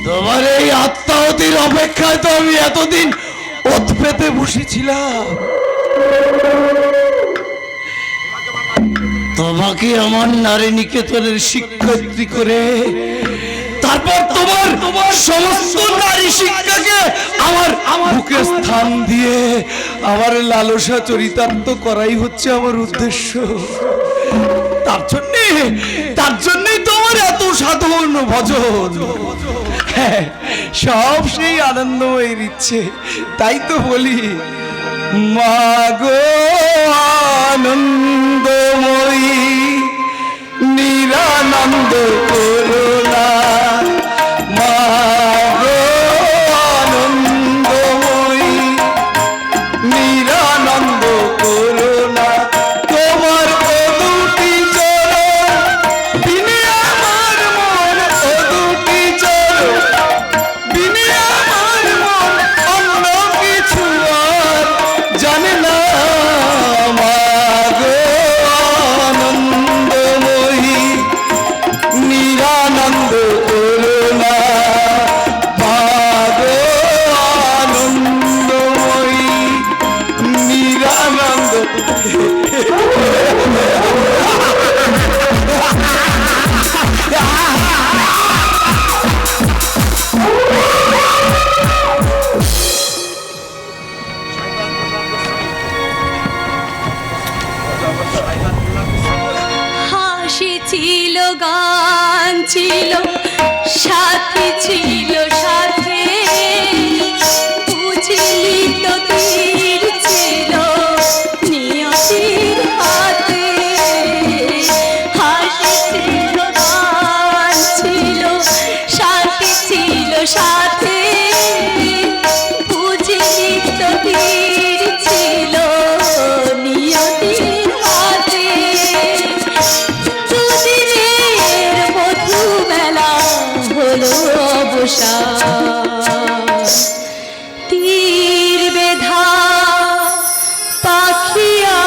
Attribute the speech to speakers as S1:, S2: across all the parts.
S1: তোমার এই আত্মাহতির অপেক্ষায় তো আমি এতদিন ওত পেতে বসেছিলাম। তোমাকে আমার নারী নিকেতনের শিক্ষয়িত্রী করে তারপর তোমার সমস্ত নারী শিক্ষাকে আমার বুকে স্থান দিয়ে আমার লালসা চরিতার্থ করাই হচ্ছে আমার উদ্দেশ্য। তার জন্যই তোমার এত সাধন ভজন। হ্যাঁ, সব সেই আনন্দময়ের ইচ্ছে। তাই তো বলি, মাগো আনন্দময়ী নিরানন্দ করুণা, মাগো আনন্দময়ী নিরানন্দ করুণা, তোমার ও দুটি চরণ বিনে আমার মন, ও দুটি চরণ বিনে আমার মন অন্য কিছু আর জানে না। মাগো আনন্দময়ী নিরানন্দ করুণা, মাগো আনন্দময়ী নিরানন্দ।
S2: হাসি ছিল, গান ছিল, সাথী ছিল সাথে, বুঝলি তো তীর ছিল নিয়তির হাতে। হাসি ছিল, গান ছিল, সাথী ছিল সাথে, বুঝলি তো তীর ছিল নিয়তির হাতে। দুদিনের মধু মেলা হলো অবসান, তীর বেধা পাখিয়া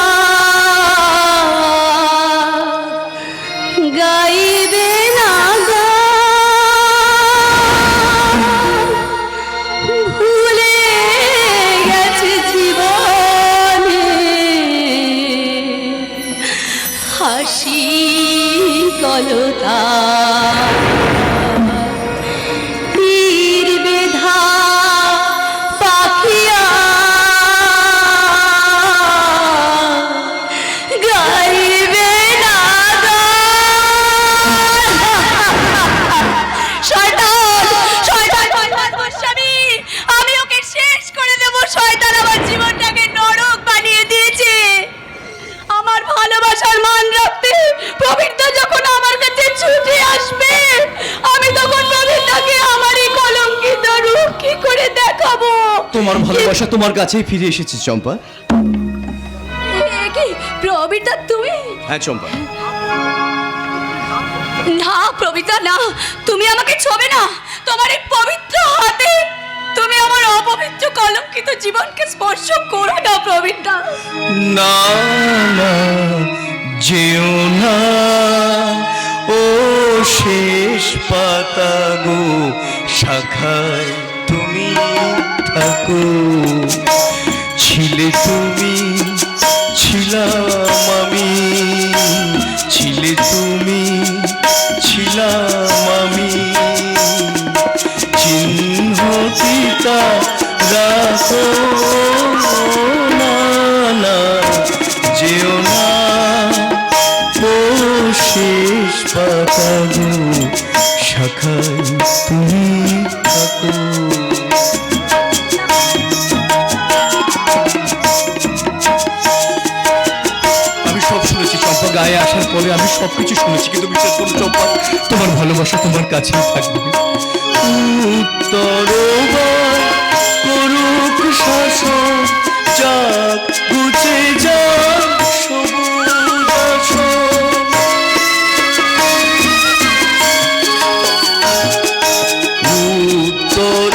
S2: গাইবে না গান, ভুলে গেছে জীবনে হাসি কলতা। তীর বেধা পাখিয়া গাইবে না গান। শয়তান, শয়তান, শয়তান গোস্বামী, আমি ওকে শেষ করে দেব। শয়তান আমার জীবনটাকে নরক বানিয়ে দিয়েছে। আমার ভালোবাসার মান রাখতে প্রবীরদা যখন আমার কাছে ছুটে আসবে, আমি তখন প্রবীরদাকে আমারই কলঙ্কিত রূপ কি করে দেখাবো?
S3: তোমার ভালোবাসা তোমার কাছেই ফিরে এসেছে চম্পা।
S2: কি প্রবীরদা তুমি?
S3: হ্যাঁ চম্পা।
S2: না প্রবীরদা না, তুমি আমাকে ছোবে না। তোমার এই পবিত্র হাতে তুমি আমার অপবিত্র কলঙ্কিত জীবনকে স্পর্শ করো না প্রবীরদা।
S1: না না যেও না, ও শেষ পাতা গো শাখায় তুমি থাকো। ছিলে তুমি, ছিলাম আমি, ছিলে তুমি, ছিলাম আমি, চিহ্ন পিতা রাখো না, না যেও না, ও শেষ পাতা গো শাখায় তুমি থাকো।
S3: আমি সব শুনেছি চম্পা, গায়ে আসার পরে আমি সবকিছু শুনেছি, কিন্তু বিশ্বাস করো চম্পা, তোমার ভালোবাসা তোমার কাছেই থাকবে।
S1: উত্তর করুক শাসন, যাক ঘুচে যাক সবুজ আসন। উত্তর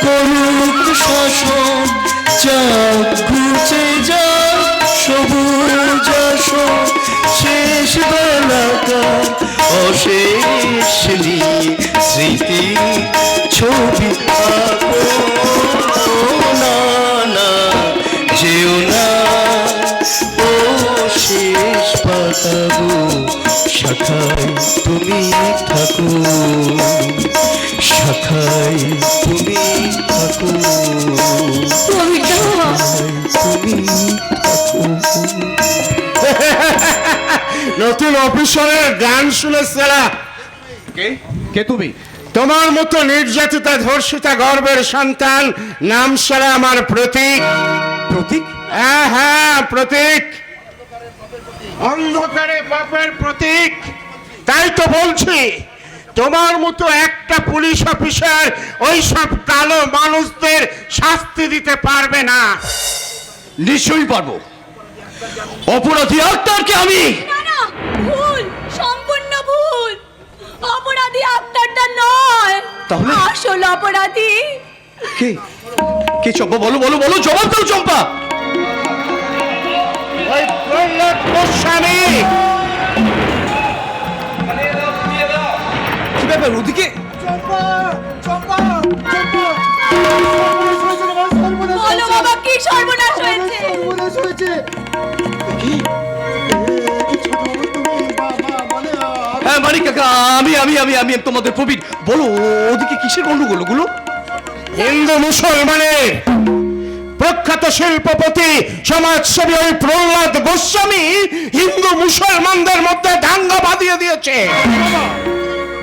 S1: করুক শাসন, যাক ঘুচে যাক সবুজ আসন।
S3: কাটাবো, শাখায় তুমি থাকো, শাখায় তুমি থাকো,
S2: প্রবীরদা,
S3: তুমি থাকো।
S4: নতুন অফিসারের গান শুনেছিলা?
S3: কে কে তুমি?
S4: তোমার মতো নির্যাতিতা ধর্ষিতা গর্বের সন্তান, নাম সারা আমার প্রতীক।
S3: প্রতীক?
S4: হ্যাঁ হ্যাঁ, প্রতীক, অন্ধকারে বাপের প্রতীক। তাই তো বলছি, তোমার মতো একটা পুলিশ অফিসার ওই সব কালো মানুষদের শাস্তি দিতে পারবে না।
S1: নিশ্চয়ই পারবো। অপরাধী আক্তারকে আমি
S2: না না, ভুল, সম্পূর্ণ ভুল। অপরাধী আক্তারটা নয়,
S1: তাহলে?
S2: আসল অপরাধী
S1: কে কে চম্পা, বলো বলো বলো, জবাব দাও চম্পা।
S4: ওই প্রহ্লাদ গোস্বামী।
S1: কি ব্যাপার ওদিকে?
S2: বলো বাবা, কি সর্বনাশ হয়েছে?
S1: হ্যাঁ মানিক কাকা, আমি আমি আমি আমি তোমাদের প্রবীণ। বলো ওদিকে কিসের গন্ডগোল গুলো?
S4: হিন্দু মুসলমানের প্রখ্যাত শিল্পপতি সমাজসেবী ওই প্রহ্লাদ গোস্বামী হিন্দু মুসলমানদের মধ্যে দাঙ্গা বাঁধিয়ে দিয়েছে।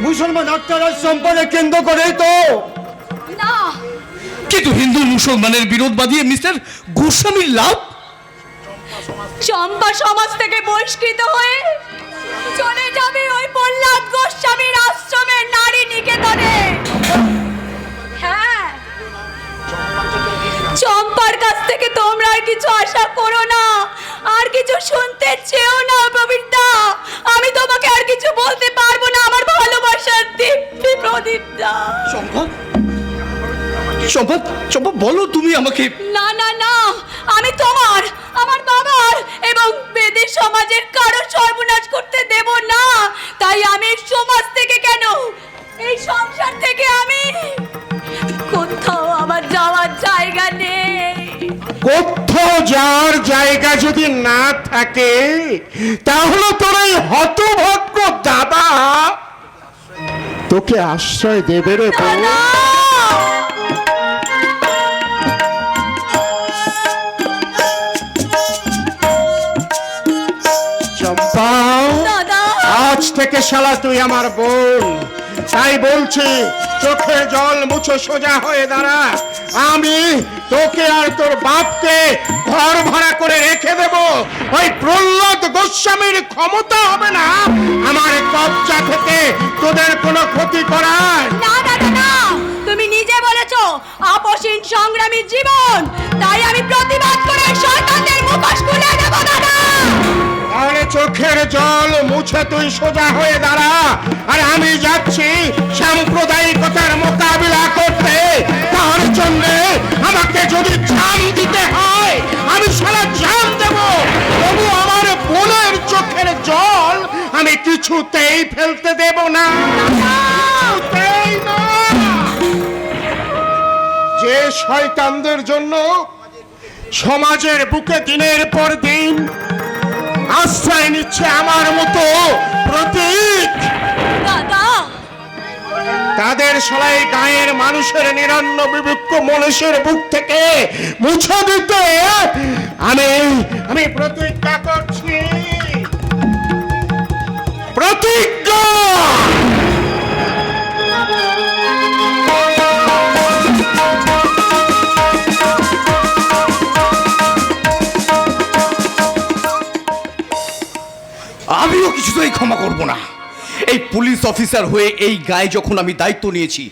S5: মুসলমান আক্তার সম্পর্কে কেন্দ্র করেই তো।
S2: না,
S1: কিন্তু হিন্দু মুসলমানের বিরোধ বাঁধিয়ে মিস্টার গোস্বামীর লাভ?
S2: চম্পা সমাজ থেকে বহিষ্কৃত হয়ে চলে যাবে ওই প্রহ্লাদ গোস্বামীর আশ্রমে, নারী নিকেতনে। হ্যাঁ, চম্পার কাছ থেকে তোমরা আর কিছু আশা করো না, আর কিছু শুনতে চেও না প্রবীরদা। আমি তোমাকে আর কিছু বলতে পারবো না, আমার ভালোবাসার দীপ্তি প্রদীপদা।
S1: চম্পা চম্পা চম্পা, বলো তুমি আমাকে।
S2: না না না, আমি তোমার, আমার বাবার এবং বেদের সমাজের কারো সর্বনাশ করতে দেব না। তাই আমি এই সমাজ থেকে কেন, এই সংসার থেকে আমি কোথাও আমার যাওয়ার জায়গা নেই।
S4: কোথাও যাওয়ার জায়গা যদি না থাকে, তাহলে তোর এই হতভাগ্য দাদা তোকে আশ্রয় দেবে রে বউ।
S2: না,
S4: চম্পা,
S2: দাদা,
S4: আজ থেকে শালা তুই আমার বোন। তাই বলছি, চোখে জল মুছে সোজা হয়ে দাঁড়া। আমি তোকে আর তোর বাপকে ঘর ভাড়া করে রেখে দেব। ওই প্রহ্লাদ গোস্বামীর ক্ষমতা হবে না আমার কবজা থেকে তোদের কোনো ক্ষতি করার।
S2: না দাদা না, তুমি নিজে বলেছো আপসীন সংগ্রামী জীবন, তাই আমি প্রতিবাদ করে শয়তানদের মুখোশ খুলে দেব দাদা।
S4: তাহলে চোখের জল মুছে তুই সোজা হয়ে দাঁড়া, আর আমি যাচ্ছি সাম্প্রদায়িকতার মোকাবিলা করতে। তার জন্য আমাকে যদি জান দিতে হয়, আমি সারা জান দেব। তবু আমার বোনের চোখের জল আমি কিছুতেই ফেলতে দেব না, কিছুতেই না। যে শয়তানদের জন্য সমাজের বুকে দিনের পর দিন আশ্রয় নিচ্ছে আমার মতো প্রতীক,
S2: দাদা,
S4: তাদের সবাই গায়ের মানুষের নিরন্ন বিবেক মনুষ্যের বুক থেকে মুছে দিতে আমি প্রতিজ্ঞা করছি। প্রতিজ্ঞা।
S1: আমিও কিছুতেই ক্ষমা করব না। এই পুলিশ অফিসার হয়ে এই গায়ে যখন আমি দায়িত্ব নিয়েছি,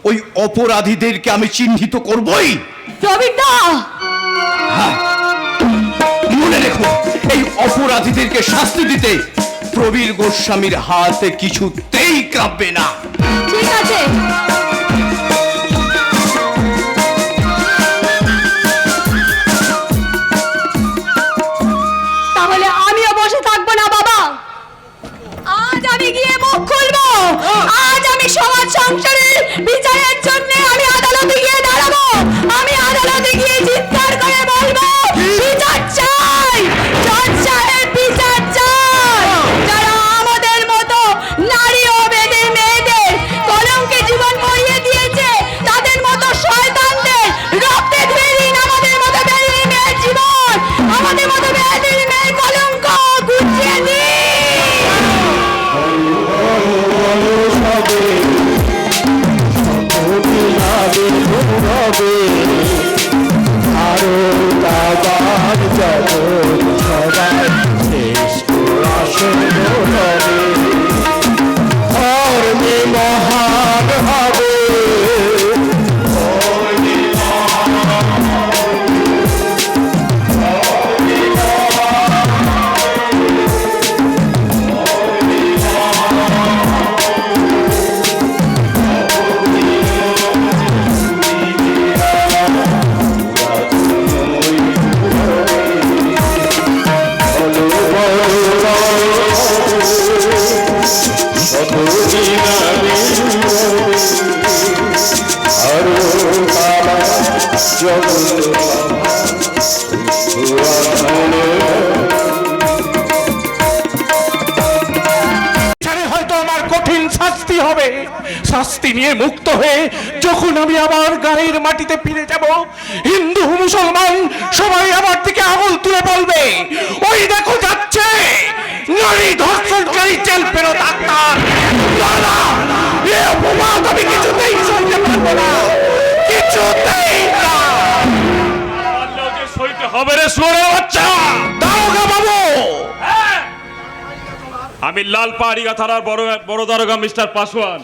S1: ওই অপরাধীদেরকে আমি চিহ্নিত করবই।
S2: প্রবীরদা,
S1: মনে রেখো, এই অপরাধীদেরকে শাস্তি দিতে প্রবীর গোস্বামীর হাতে কিছুতেই কাঁপবে না।
S2: ঠিক আছে। তাহলে আমিও বসে থাকবো না বাবা। আজ আমি গিয়ে মুখ খুলবো। আজ আমি সমাজ সংসারের বিচারের জন্য আমি আদালতে গিয়ে দাঁড়াবো। আমি আদালতে গিয়ে চিৎকার করে বলবো, বিচার চাই, জজ সাহেব বিচার চাই।
S4: হবে। শাস্তি নিয়ে মুক্ত হয়ে যখন আমি আবার গায়ের মাটিতে ফিরে যাব, হিন্দু মুসলমান সবাই আমার দিকে আঙুল তুলে বলবে, ওই দেখো যাচ্ছে নারী ধর্ষণকারী জেল ফেরত ডাক্তার। না না, এ অপবাদ আমি কিছুতেই সইতে পারবো না, কিছুতেই না।
S6: সইতে হবে রে শুয়োরের বাচ্চা।
S4: দারোগা বাবু,
S6: আমি লাল পাহাড়িয়া থানার বড় দারোগা মিস্টার পাসওয়ান।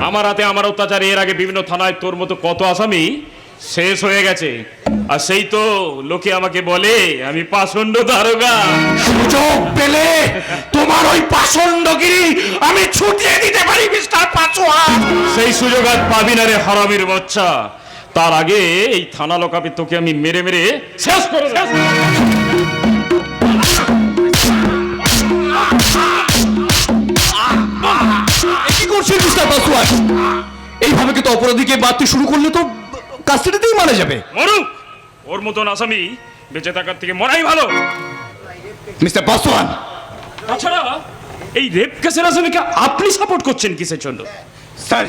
S6: আমার হাতে আমার অত্যাচারে এর আগে বিভিন্ন থানায় তোর মতো কত আসামি শেষ হয়ে গেছে, আর সেই তো লোকে আমাকে বলে আমি পাষণ্ড দারোগা।
S4: সুযোগ পেলে তোমার ওই পাষণ্ডগিরি আমি ছুটিয়ে দিতে পারি মিস্টার পাসওয়ান।
S6: সেই সুযোগ আর পাবি না রে হারামির বাচ্চা। তার আগে এই থানা লোকাপে তোকে আমি মেরে মেরে শেষ করে দেব।
S3: কি করছেন মিস্টার পাসওয়ান? এইভাবে কিন্তু অপরাধীকে বাড়তে শুরু করলে তো কাস্টাডিতেই মারা যাবে।
S6: মরুক, ওর মতন আসামি বেঁচে থাকার থেকে মরাই ভালো।
S3: মিস্টার পাসওয়ান,
S6: তাছাড়া এই রেপ কেসের আসামিকে আপনি সাপোর্ট করছেন কিসের জন্য?
S3: স্যার,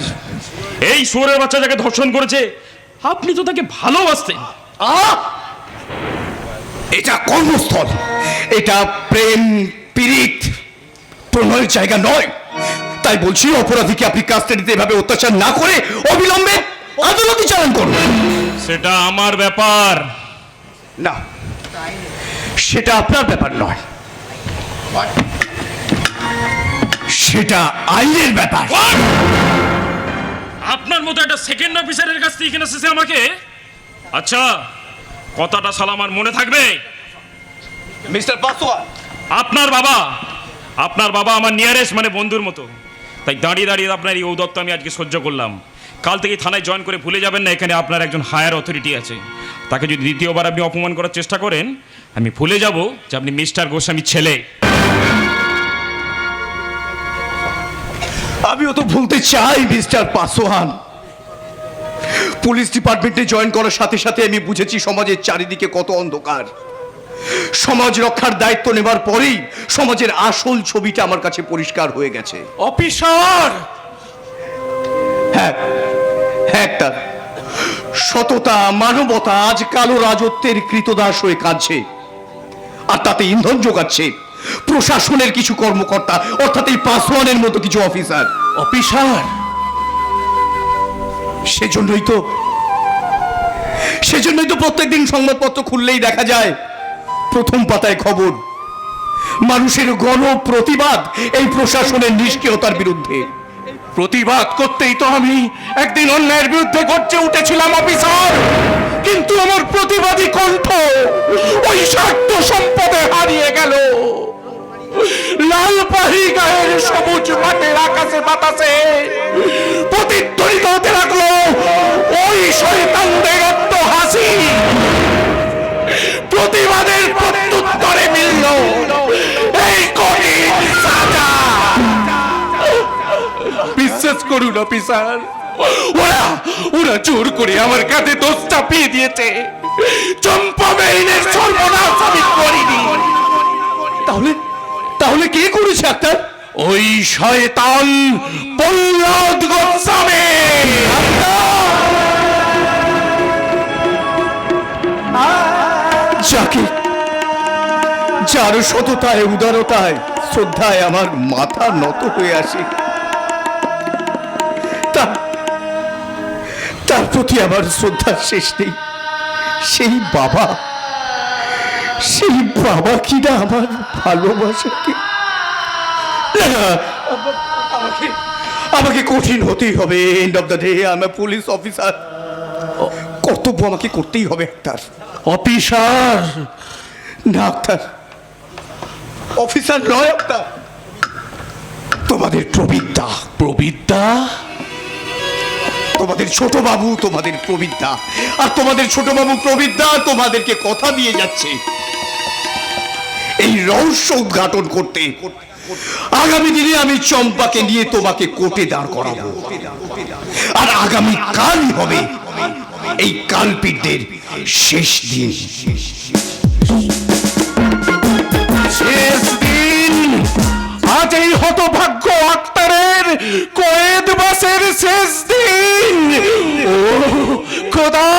S6: এই শুয়োরের বাচ্চা যাকে ধর্ষণ করেছে আপনি তো তাকে ভালোবাসতেন।
S3: এটা কর্মস্থল, এটা প্রেম পীড়িত প্রণয়ের জায়গা নয়। তাই বলছি অপরাধীকে আপনি কাস্টাডিতে এভাবে অত্যাচার না করে অবিলম্বে আদালতে চালান করুন।
S6: সেটা আমার ব্যাপার
S3: না, সেটা আপনার ব্যাপার নয়, সেটা আইনের ব্যাপার।
S6: আপনার মতো একটা সেকেন্ড অফিসারের কাছ থেকে কিনে এসেছে আমাকে। আচ্ছা, কথাটা শালা আমার মনে থাকবে।
S3: মিস্টার পাসওয়ান,
S6: আপনার বাবা আমার নিয়ারেস্ট মানে বন্ধুর মতো, তাই দাঁড়িয়ে দাঁড়িয়ে আপনার এই ঔদত্ত আমি আজকে সহ্য করলাম। কাল থেকে থানায় জয়েন করে ভুলে যাবেন না, এখানে আপনার একজন হায়ার অথরিটি আছে। তাকে যদি দ্বিতীয়বার আপনি অপমান করার চেষ্টা করেন, আমি ভুলে যাব যে আপনি মিস্টার গোস্বামীর ছেলে।
S3: আমিও তো ভুলতে চাই মিস্টার পাসওয়ান। পুলিশ ডিপার্টমেন্টে জয়েন করার সাথে সাথে আমি বুঝেছি সমাজের চারিদিকে কত অন্ধকার। সমাজ রক্ষার দায়িত্ব নেবার পরেই সমাজের আসল ছবিটা আমার কাছে পরিষ্কার হয়ে গেছে।
S4: অফিসার,
S3: হ্যাঁ হ্যাঁ, একটা সততা মানবতা আজ কালো রাজত্বের কৃতদাস হয়ে কাঁদছে, আর তাতে ইন্ধন যোগাচ্ছে প্রশাসনের কিছু কর্মকর্তা, অর্থাৎ এই পাসওয়ানের মতো কিছু অফিসার।
S4: অফিসার,
S3: সেজন্যই তো প্রত্যেকদিন সংবাদপত্র খুললেই দেখা যায় প্রথম পাতায় খবর মানুষের গণ প্রতিবাদ এই প্রশাসনের নিষ্ক্রিয়তার বিরুদ্ধে।
S4: প্রতিবাদ করতেই তো আমি একদিন অন্যায়ের বিরুদ্ধে গর্জে উঠেছিলাম অফিসার, কিন্তু আমার প্রতিবাদী কণ্ঠ ওই স্বার্থ সম্পদে হারিয়ে গেল। লাল পাহি গায়ের সবুজ মাঠের আকাশে বাতাসে প্রতিধ্বনিত হতে লাগলো ওই শয়তানদের হাসি। প্রতিবাদের প্রত্যুত্তরে মিলল এই কঠিন সাজা। বিশ্বাস করুন অফিসার, ওরা জোর করে আমার কাছে দোষ চাপিয়ে দিয়েছে। চম্পা মেরিনের সর্বনাশ আমি করিনি।
S3: তাহলে কে করেছে আক্তার?
S4: ওই শয়তান প্রহ্লাদ গোস্বামী।
S3: যার সততায় উদারতায় শ্রদ্ধায় আমার মাথা নত হয়ে আসে, তার প্রতি আমার শ্রদ্ধার শেষ নেই। সেই বাবা কিনা আমার ভালোবাসাকে আমাকে কঠিন হতেই হবে। End of the day I M A police officer. কর্তব্য আমাকে করতেই হবে আক্তার।
S4: অফিসার
S3: না আক্তার, অফিসার নয় আক্তার, তোমাদের প্রবিদ্যা। তোমাদের ছোট বাবু তোমাদের প্রবিদ্যা, আর তোমাদের ছোট বাবু প্রবিদ্যা তোমাদেরকে কথা দিয়ে যাচ্ছে এই রহস্য উদ্ঘাটন করতে। আগামী দিনে আমি চম্পাকে নিয়ে তোমাকে কোর্টে দাঁড় করাবো, আর আগামী কালই হবে এই কালপিটদের শেষ দিন।
S4: শেষ দিন আজ এই হতভাগ্য আক্তারের কয়েদ মাসের শেষ দিন। ও খোদা,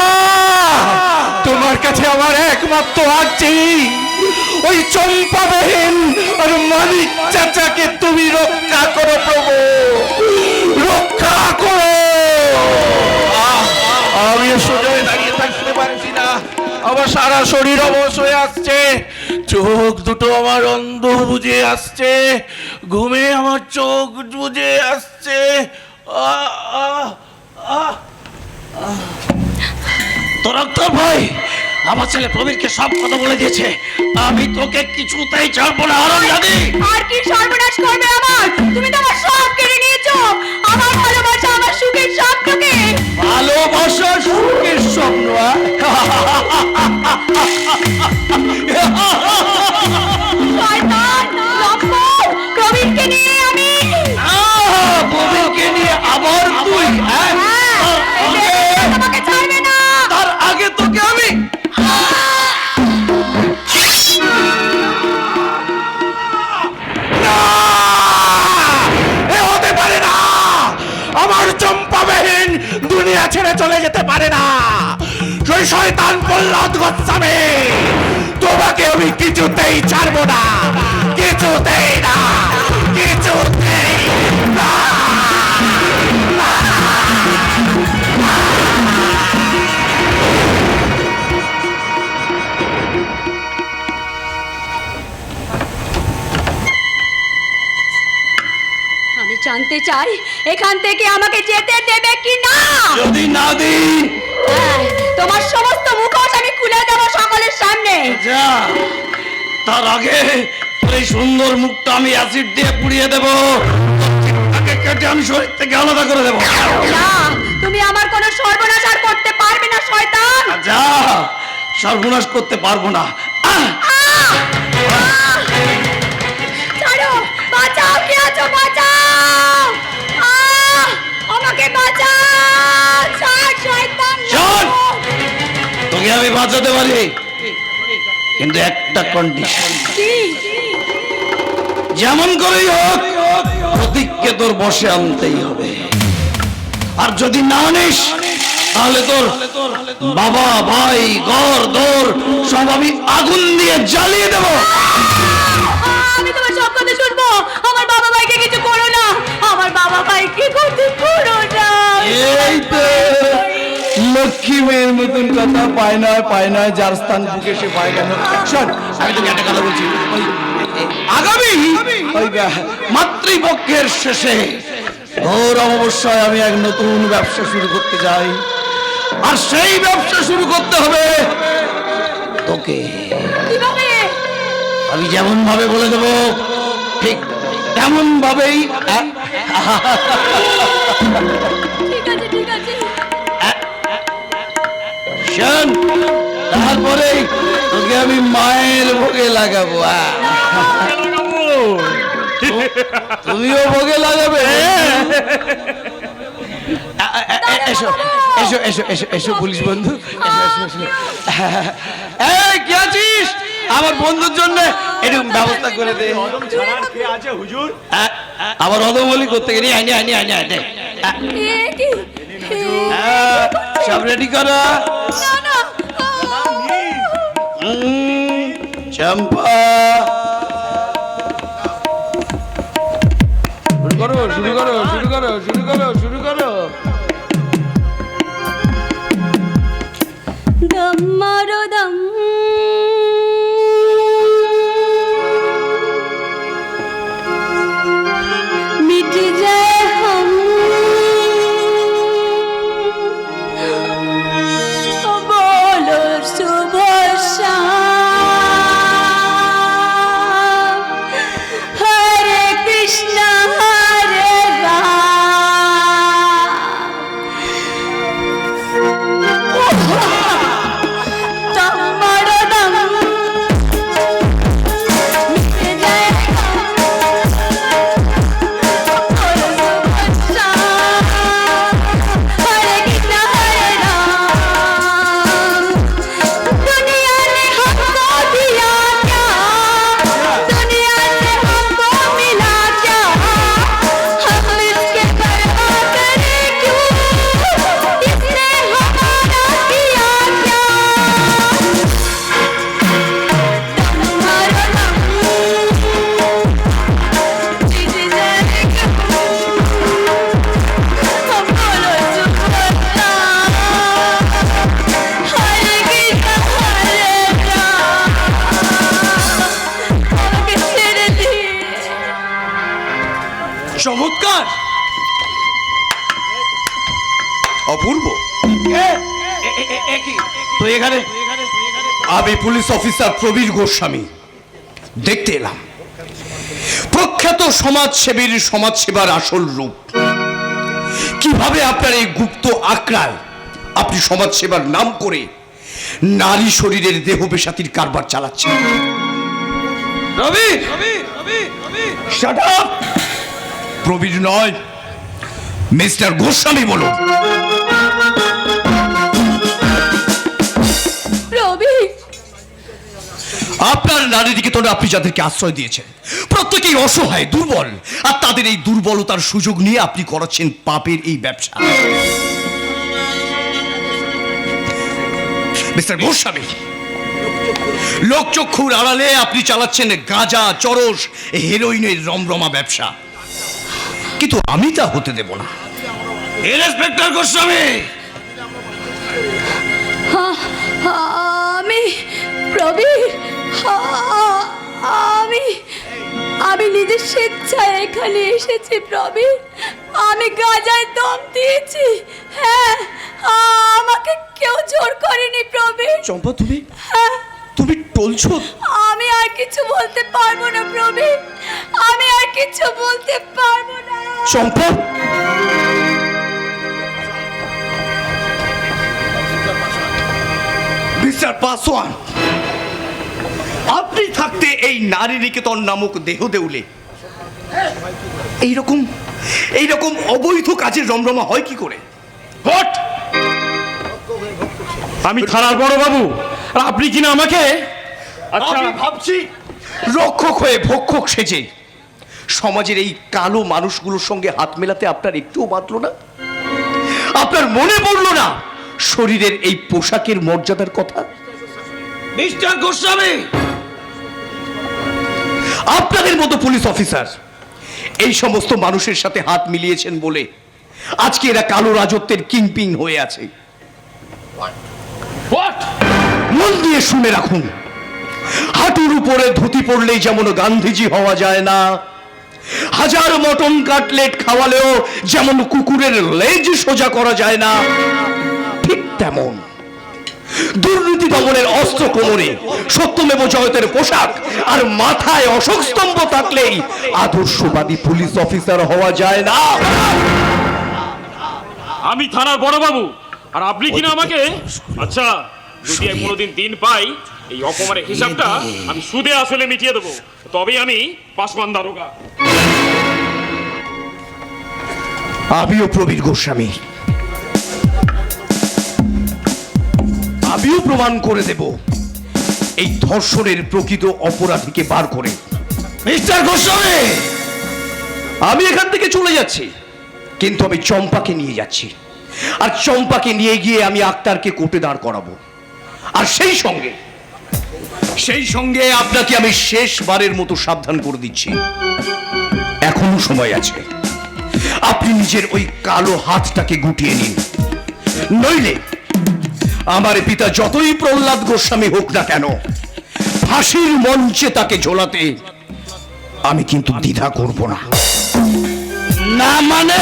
S4: তোমার কাছে আমার একমাত্র আর্জি, ওই চম্পা বেহেন আর মানিক চাচাকে তুমি রক্ষা করো প্রভু, রক্ষা করো। আমি সোজায় দাঁড়িয়ে থাকতে পারছি না, আমার সারা শরীর অবশ হয়ে আসছে, চোখ দুটো আমার অন্ধ বুঝে আসছে, ঘুমে আমার চোখ বুঝে আসছে।
S1: তোর আক্তার ভাই আমার ছেলে প্রবীরকে সব কথা বলে দিয়েছে, আমি তোকে কিছুতেই ছাড়বো না। হারাম জানি
S2: আর কি সর্বনাশ করবে আমার? তুমি তো আমার সব কেড়ে নিয়েছো, আমার ভালোবাসা, আমার সুখের স্বপ্নকে।
S1: ভালোবাসা সুখের স্বপ্ন,
S2: শয়তান, লম্পট, প্রবীরকে নিয়ে আমি।
S1: প্রবীরকে নিয়ে আবার তুই?
S2: হ্যাঁ, তোমাকে ছাড়বে না।
S1: তার আগে তোকে আমি
S4: এ হতে পারে না, আমার চম্পা বেহেন দুনিয়া ছেড়ে চলে যেতে পারে না। সেই শয়তান প্রহ্লাদ গোস্বামী, তোমাকে আমি কিছুতেই ছাড়বো না, কিছুতেই না, কিছুতেই না।
S2: আমি জানতে চাই এখান থেকে আমাকে যেতে দেবে কি না।
S1: যদি না দিই
S2: হ্যাঁ, তোমার সমস্ত মুখোশ আমি খুলে দেবো সকলের সামনে।
S1: যা, তার আগে তোর এই সুন্দর মুখটা আমি অ্যাসিড দিয়ে পুড়িয়ে দেবো, তাকে কেটে আমি শরীর থেকে আলাদা করে দেবো।
S2: না, তুমি আমার কোনো সর্বনাশ আর করতে পারবে না শয়তান।
S1: যা, সর্বনাশ করতে পারবো না।
S2: ছাড়ো, বাঁচাও, কে আছো, বাঁচাও। আমাকে বাঁচাও, ছাড় শয়তান।
S1: শোন, তোকে আমি বাঁচাতে পারি, কিন্তু একটা কন্ডিশন।
S2: কি?
S1: যেমন করেই হোক প্রতীককে তোর বসে আনতেই হবে, আর যদি না আনিস তাহলে তোর বাবা, ভাই, ঘর দোর সব আমি আগুন দিয়ে জ্বালিয়ে দেবো।
S2: আমি তোমার সব কথা শুনবো। আমার বাবা ভাইকে কিছু করো না, আমার বাবা ভাইকে কিছু করো না।
S1: এই তো লক্ষ্মী মেয়ের মতন কথা, পায় না যার স্থান বুকে সে পায় কেন। শোন, আমি তোকে একটা কথা বলছি, আগামী ওই মাতৃপক্ষের শেষে ঘোর অবশ্যই আমি এক নতুন ব্যবসা শুরু করতে চাই, আর সেই ব্যবসা শুরু করতে হবে তোকে।
S2: কিভাবে?
S1: আমি যেমন ভাবে বলে দেবো ঠিক তেমন ভাবেই।
S2: ঠিক আছে, ঠিক আছে।
S1: শোন, তারপরে তোকে আমি মায়ের ভোগে লাগাবো। তুমিও ভোগে লাগাবে। এসো এসো এসো এসো এসো পুলিশ বন্ধু, এসো এসো এসো। এই কি আছিস? আমার বন্ধুর জন্য একটু ব্যবস্থা করে দে। আবার অদমলি করতে গেলি, আইনি আইনি আইনি আইনি।
S2: এ কি?
S1: সব রেডি করো।
S2: না, না।
S1: চম্পা, শুরু করো শুরু করো শুরু করো শুরু করো শুরু করো।
S2: দম মারো দম, মিট যায় হম, বলো শুভ শাম, হরে কৃষ্ণ হরে রাম। দম
S1: চমৎকার,
S3: অপূর্ব।
S1: তো এখানে
S3: আমি পুলিশ অফিসার প্রবীর গোস্বামী দেখতে এলাম প্রখ্যাত সমাজসেবীর সমাজসেবার আসল রূপ। কিভাবে আপনার এই গুপ্ত আক্রায় আপনি সমাজসেবার নাম করে নারী শরীরের দেহ বেশাতির কারবার চালাচ্ছেন।
S1: রবি,
S3: Shut up! প্রবীর নয়, মিস্টার গোস্বামী বলুন।
S2: রবি,
S3: আপনার নারী নিকেতনে আপনি যাদেরকে আশ্রয় দিয়েছেন প্রত্যেকেই অসহায়, দুর্বল, আর তাদের এই দুর্বলতার সুযোগ নিয়ে আপনি করাচ্ছেন পাপের এই ব্যবসা। মিস্টার গোস্বামী, লোকচক্ষুর আড়ালে আপনি চালাচ্ছেন গাঁজা, চরস, হেরোইনের রমরমা ব্যবসা, কিন্তু আমি তা হতে দেব না।
S1: ইন্সপেক্টর গোস্বামী,
S2: আমি প্রবীর, আমি নিজের স্বেচ্ছায় এখানে এসেছি প্রবীর। আমি গাঁজায় দম দিয়েছি। হ্যাঁ, আমাকে কেউ জোর করেনি প্রবীর।
S3: চম্পা, তুমি
S2: হ্যাঁ,
S3: তুমি টলছো?
S2: আমি আর কিছু বলতে পারবো না প্রবীর, আমি আর কিছু বলতে পারবো না।
S3: চম্পা, মিস্টার পাসওয়ান, আপনি থাকতে এই নারী নিকেতন নামক দেহ দেউলে এইরকম অবৈধ কাজের রমরমা হয় কি করে?
S6: হোয়াট? আমি থানার বড় বাবু, আর আপনি কিনা আমাকে? আচ্ছা,
S3: আমি ভাবছি রক্ষক হয়ে ভক্ষক সেজে সমাজের এই কালো মানুষগুলোর সঙ্গে হাত মেলাতে আপনার একটুও বাঁধলো না? আপনার মনে পড়লো না শরীরের এই পোশাকের মর্যাদার কথা?
S1: মিস্টার গোস্বামী,
S3: আপনাদের মতো পুলিশ অফিসার এই সমস্ত মানুষের সাথে হাত মিলিয়েছেন বলে আজকে এরা কালো রাজত্বের কিংপিং হয়ে আছে।
S6: হোয়াট?
S3: মন দিয়ে শুনে রাখুন, হাঁটুর উপরে ধুতি পড়লেই যেমন গান্ধীজি হওয়া যায় না, হাজার মটন কাটলেট খাওয়ালেও যেমন কুকুরের লেজ সোজা করা যায় না, ঠিক তেমন দুর্নীতি দমনের অস্ত্র কোমরে, সত্যমেব জয়তের পোশাক আর মাথায় অশোক স্তম্ভ থাকলেই আদর্শবাদী পুলিশ অফিসার হওয়া যায় না।
S6: আমি থানার বড় বাবু, আর আপনি কিনা আমাকে? আচ্ছা, যদি আমি কোনোদিন দিন পাই, এই অপমানের হিসাবটা আমি সুদে আসলে মিটিয়ে দেবো, তবেই আমি পাসওয়ান দারোগা।
S3: আমিও প্রবীর গোস্বামী, আমিও প্রমাণ করে দেব এই ধর্ষণের প্রকৃত অপরাধীকে বার করে।
S1: মিস্টার গোস্বামী,
S3: আমি এখান থেকে চলে যাচ্ছি, কিন্তু আমি চম্পাকে নিয়ে যাচ্ছি, আর চম্পাকে নিয়ে গিয়ে আমি আক্তারকে কোর্টে দাঁড় করাবো। আর সেই সঙ্গে আপনাকে আমি শেষবারের মতো সাবধান করে দিচ্ছি, এখনো সময় আছে। আপনি নিজের ওই কালো হাতটাকে গুটিয়ে নিন, নইলে আমার পিতা যতই প্রহ্লাদ গোস্বামী হোক না কেন, ফাঁসির মঞ্চে তাকে ঝোলাতে আমি কিন্তু দ্বিধা করব না।
S1: না মানে?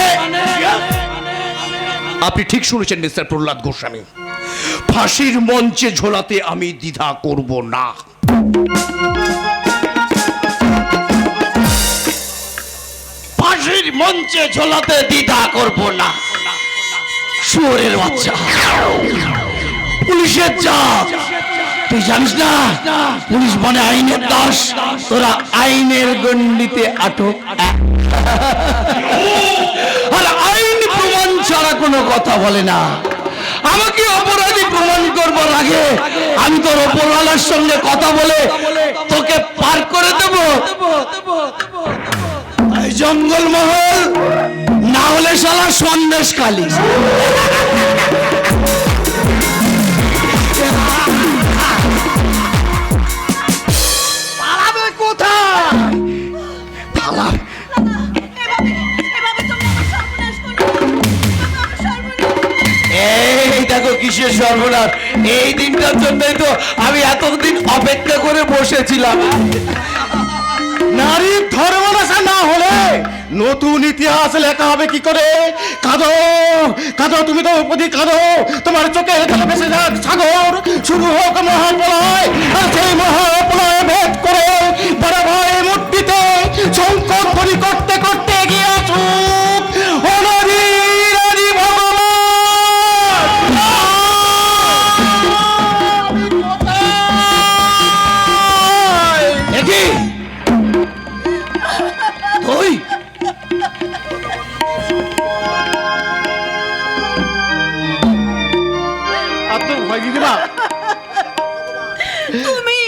S3: আপনি ঠিক শুনেছেন মিস্টার প্রহ্লাদ গোস্বামী, ফাঁসির মঞ্চে ঝোলাতে আমি দ্বিধা করব না।
S1: ফাঁসির মঞ্চে ঝোলাতে দ্বিধা করব না। শুয়োরের বাচ্চা, পুলিশের চাপ, তুই জানিস না পুলিশ মানে আইনের দাস, তোরা আইনের গণ্ডিতে আটক। আর আইন প্রমাণ ছাড়া কোনো কথা বলে না। আমাকে অপরাধী প্রমাণ করবার আগে আমি তোর ওপরওয়ালার সঙ্গে কথা বলে তোকে পার করে দেব। এই জঙ্গলমহল না হলে শালা সন্দেশখালী। পালাবে কোথায়? পালা। এই দেখো কিসের সর্বনাশ! এই দিনটার জন্যই তো আমি এতদিন অপেক্ষা করে বসেছিলাম।
S5: নারীর ধর্মনাশা না হলে নতুন
S4: নতুন ইতিহাস লেখা হবে কি করে? কাঁদো কাঁদো, তুমি তো উপদি কাঁদো, তোমার চোখে এখানে ভেসে যাক সাগর, শুরু হোক মহাপ্রলয়, আর সেই মহাপ্রলয় ভেদ করে বড় ভাই মূর্তিতে সংকট বলি করতে করতে এগিয়ে আসুক অনাদি রানী ভগবান।
S1: একি তুই
S4: আর তোর ভয় কি দিবা?
S2: তুমি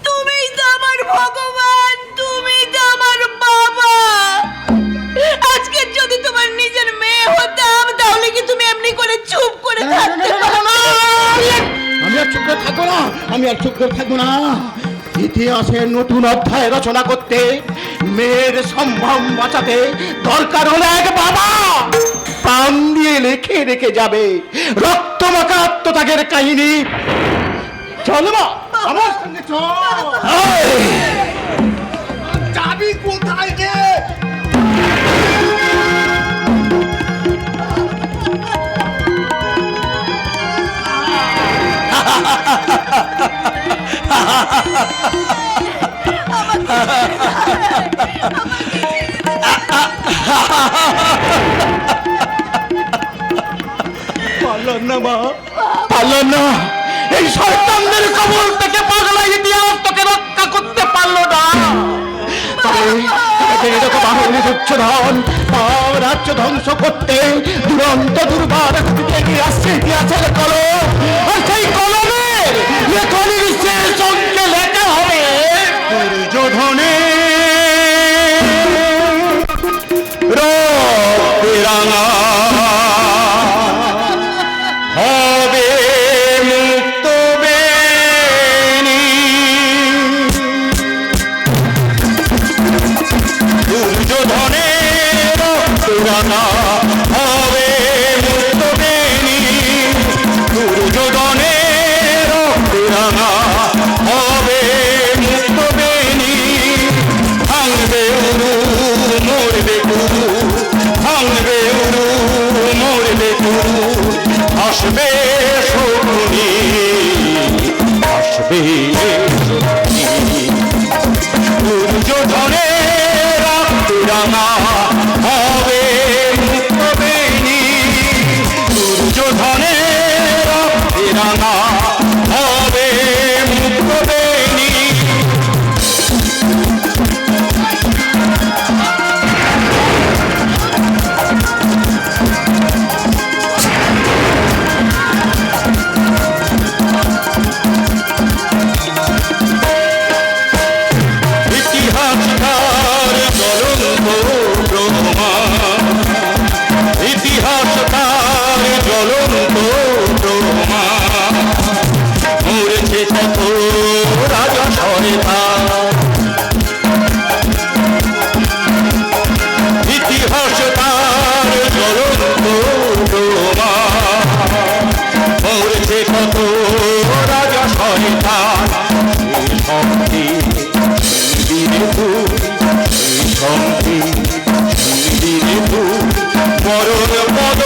S2: তুমি তো আমার ভগবান, তুমি তো আমার বাবা। আজকে যদি তোমার নিজের মেয়ে হতাম তাহলে কি তুমি এমনি করে চুপ করে থাকতে পারো?
S4: আমি আর চুপ করে থাকবো না, আমি আর চুপ করে থাকবো না। ইতিহাসের নতুন অধ্যায় রচনা করতে, মেয়ের সম্ভ্রম বাঁচাতে দরকার হলে এক বাবা প্রাণ দিয়ে লেখে রেখে যাবে রক্তমাখা আত্মত্যাগের কাহিনী। চল মা, আমার সঙ্গে চল। যাবি কোথায় রে? পারলাম না মা, পারলাম না। এই শয়তানদের কবল থেকে পাগলা ইতিহাস তোকে রক্ষা করতে পারলো না। তবে এরকম বাহিনী দুচ্ছধন রাজ্য ধ্বংস করতে দুরন্ত দুর্বার এগিয়ে আসছে ইতিহাসের কলম, আর সেই কলমের লেখনী শেষ অঙ্কে লেখা হবে দুর্যোধনের রক্তে রাঙা হবে মুক্ত বেনি। দুর্যোধনের রক্তে রাঙা হবে মুক্ত বেনি, দুর্যোধনের রক্তে রাঙা হবে মুক্ত বেনি। ভাঙবে উরু মরবে কুরু, ভাঙবে উরু মরবে কুরু, আসবে শকুনি, আসবে শকুনি। দুর্যোধনের রক্তে রাঙা হবে মুক্ত বেনি, দুর্যোধনের রক্তে রাঙা হবে মুক্ত বেনি। ইতিহাসকার জ্বলন্ত প্রমাণ, ইতিহাসকার জ্বলন্ত প্রমাণ, মরেছে কত রাজা শয়তান। ইতিহাসকার জ্বলন্ত প্রমাণ, মরেছে কত রাজা শয়তান। শক্তি মরণ পদ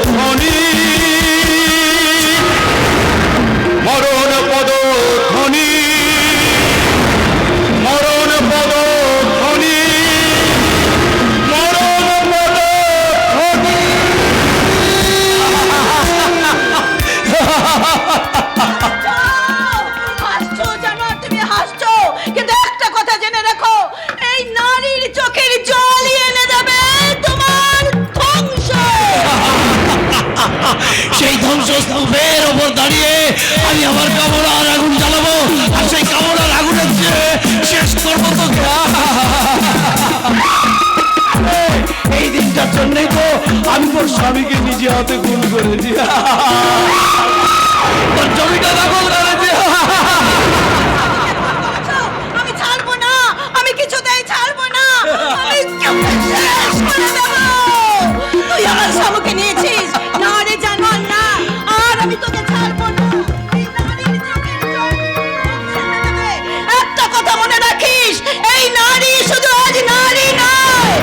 S4: ধ্বনি, মরণ পদ ধ্বনি, মরণ পদ ধ্বনি, মরণ পদ ধ্বনি।
S2: হাসছো জানো, তুমি হাসছো, কিন্তু একটা কথা জেনে রাখো, এই নারীর চোখের জল এনে দেবে তোমার ধ্বংস।
S1: সেই ধ্বংসস্তূপের ওপর দাঁড়িয়ে আমি আমার কামড়ার আগুন জ্বালাবো, আর সেই কামড়ার আগুনের দিয়ে শেষ করবো তোকে। এই দিনটার জন্যই তো আমি তোর স্বামীকে নিজে হাতে খুন করেছি, তোর জমিটা দখল করেছি।
S2: আমি ছাড়বো না, আমি কিছুতেই ছাড়বো না, আমি তোকে শেষ করে দেবো। তুই আমার স্বামীকে নিয়েছিস, না রে জানোয়ার না, আর আমি তোকে ছাড়বো না। এই নারীর চোখের জল ধ্বংস করে দেবে। একটা কথা মনে রাখিস, এই নারী শুধু আজ নারী নয়,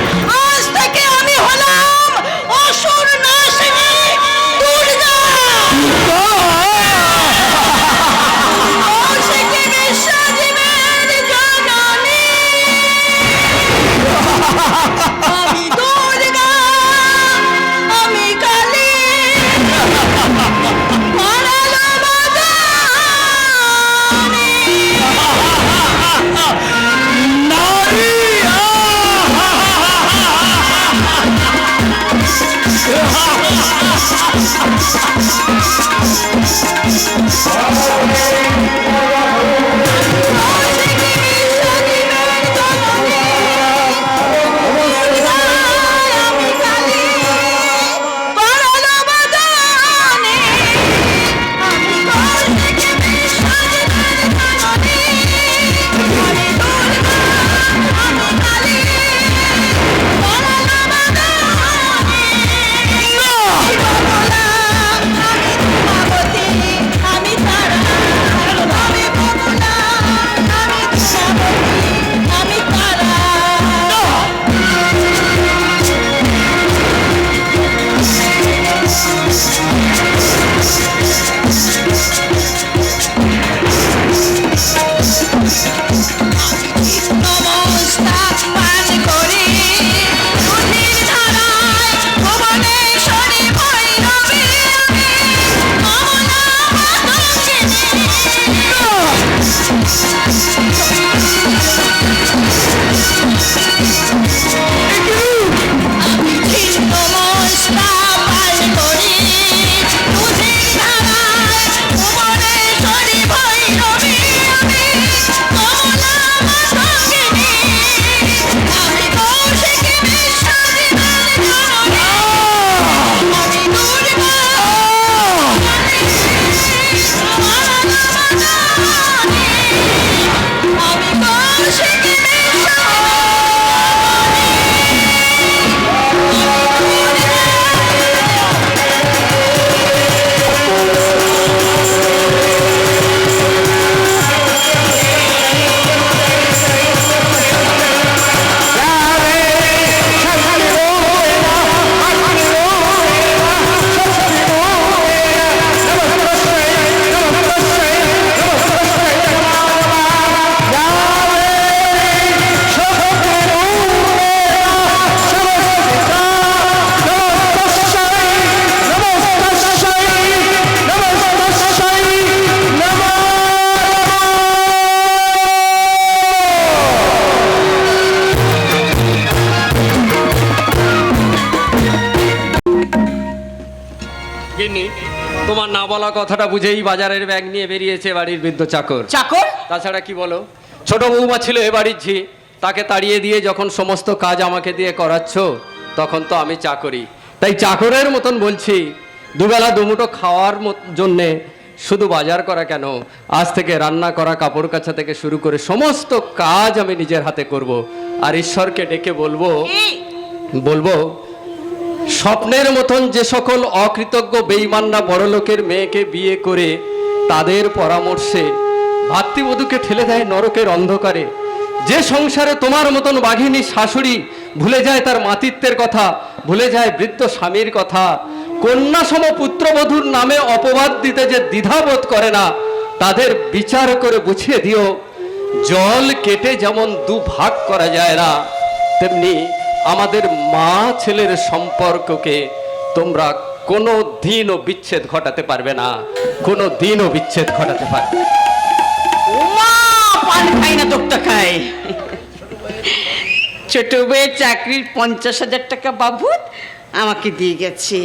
S2: আমি দুর্গা, আমি কালী, পরালো বদনে।
S1: নারী
S2: আমি কালী, পরালো বদনে। আমি কৌশিকী বিশ্বজিতের জননী। আমি দুর্গা, আমি কালী, পরালো বদনে। আমি তারা, আমি বকুলা, আমি ধূমাবতী, আমি তারা। নমস্কার পান করি নদীর ধারায় ভুবনেশ্বরী ভৈরবী আমি কমলা আমি নমস্কার পান করি নদীর ধারায় ভুবনেশ্বরী ভৈরবী আমি কমলা মাতঙ্গিনী। আমি কৌশিকী বিশ্বজিতের জননী। আমি দুর্গা, আমি কৌশিকী
S7: গিন্নি, তোমার না বলা কথাটা বুঝেই বাজারের ব্যাগ নিয়ে বেরিয়েছে বাড়ির বৃদ্ধ চাকর।
S2: চাকর?
S7: তাছাড়া কি বলো, ছোট বৌমা ছিল এ বাড়ির ঝি, তাকে তাড়িয়ে দিয়ে যখন সমস্ত কাজ আমাকে দিয়ে করাচ্ছ তখন তো আমি চাকরি, তাই চাকরের মতন বলছি দুবেলা দুমুঠো খাওয়ার জন্যে শুধু বাজার করা কেন, আজ থেকে রান্না করা, কাপড় কাচা থেকে শুরু করে সমস্ত কাজ আমি নিজের হাতে করব। আর ঈশ্বরকে ডেকে বলবো স্বপ্নের মতন যে সকল অকৃতজ্ঞ বেঈমানরা বড়লোকের মেয়েকে বিয়ে করে তাদের পরামর্শে ভাতৃবধূকে ঠেলে দেয় নরকের অন্ধকারে, যে সংসারে তোমার মতন বাঘিনী শাশুড়ি ভুলে যায় তার মাতৃত্বের কথা, ভুলে যায় বৃদ্ধ স্বামীর কথা, কন্যা সম পুত্রবধূর নামে অপবাদ দিতে যে দ্বিধাবোধ করে না, তাদের বিচার করে বুঝিয়ে দিও জল কেটে যেমন দুভাগ করা যায় না, তেমনি আমাদের মা ছেলের সম্পর্ককে তোমরা কোনো দিনও বিচ্ছেদ ঘটাতে পারবে না, কোনো দিনও বিচ্ছেদ ঘটাতে পারবে না।
S8: ওমা, পান খাই না দোক্তা খাই। ছোট বউয়ের চাকরির 50,000 টাকা বাবদ আমাকে দিয়ে গেছে,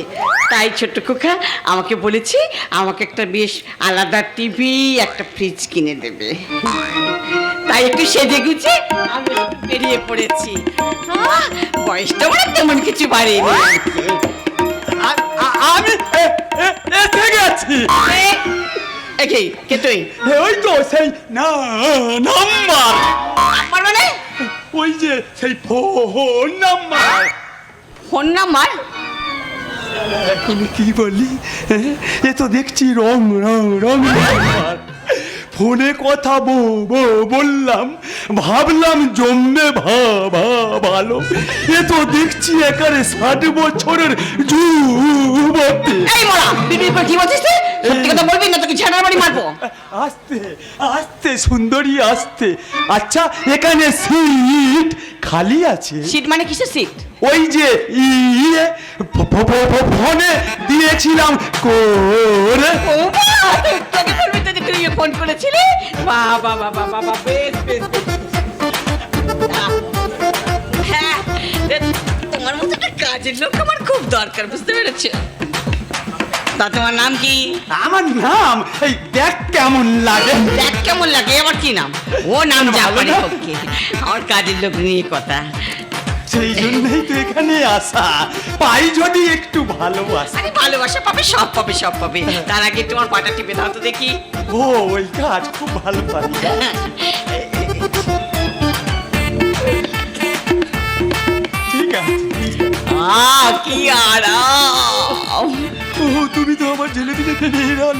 S8: তাই ছোট খোকা আমাকে বলেছে আমাকে একটা বেশ আলাদা টিভি, একটা ফ্রিজ কিনে দেবে। তাই একটু সেজে গুছে আমি একটু বেরিয়ে পড়েছি। বয়সটা মানে তেমন কিছু বাড়েনি।
S1: আমি এসে গেছি।
S8: কে তুই?
S1: ওই তো সেই না নাম্বার,
S8: আমার মানে
S1: ওই যে সেই ফোন নাম্বার।
S8: Phone number?
S1: আমি কি বলি, এ তো দেখছি রং রং রং নাম্বার। ফোনে কথা বললাম, ভাবলাম জমবে ভালো, এ তো দেখছি একারে 60 বছরের যুবতী।
S8: এই মরা, বিবির পর কি বলছিস তুই? সত্যি কথা বলবি না তোকে ঝাড়ার বাড়ি মারবো।
S1: আস্তে আস্তে সুন্দরী আস্তে। আচ্ছা, এখানে সিট খালি আছে।
S8: সিট মানে কিসের সিট?
S1: ওই যে ইয়ে ফোনে দিয়েছিলাম করে।
S8: ও বাবা, তোকে বলবি তো যে তুই ফোন করেছিলি। বাবা বাবা বাবা, বেশ বেশ বেশ। হ্যাঁ, তোমার মতো একটা কাজের লোক আমার খুব দরকার, বুঝতে পেরেছো? তা তোমার নাম কি?
S1: আমার নাম এই দেখ কেমন লাগে।
S8: দেখ কেমন লাগে? আমার কি নাম? ও নাম যা পারে ওকে, আমার কাজের লোক নিয়ে কথা।
S1: সেই জন্যই তো এখানে আসা, পাই যদি একটু ভালোবাসা।
S8: আরে ভালোবাসা পাবে, সব পাবে, সব পাবে। তার আগে তোমার পাটা টিপে দাও তো দেখি।
S1: ও ওই কাজ খুব ভালো পারি। ঠিক আছে।
S8: কি আরাম!
S1: ও তুমি তো আমার জেলে দিলে নিয়ে গেল।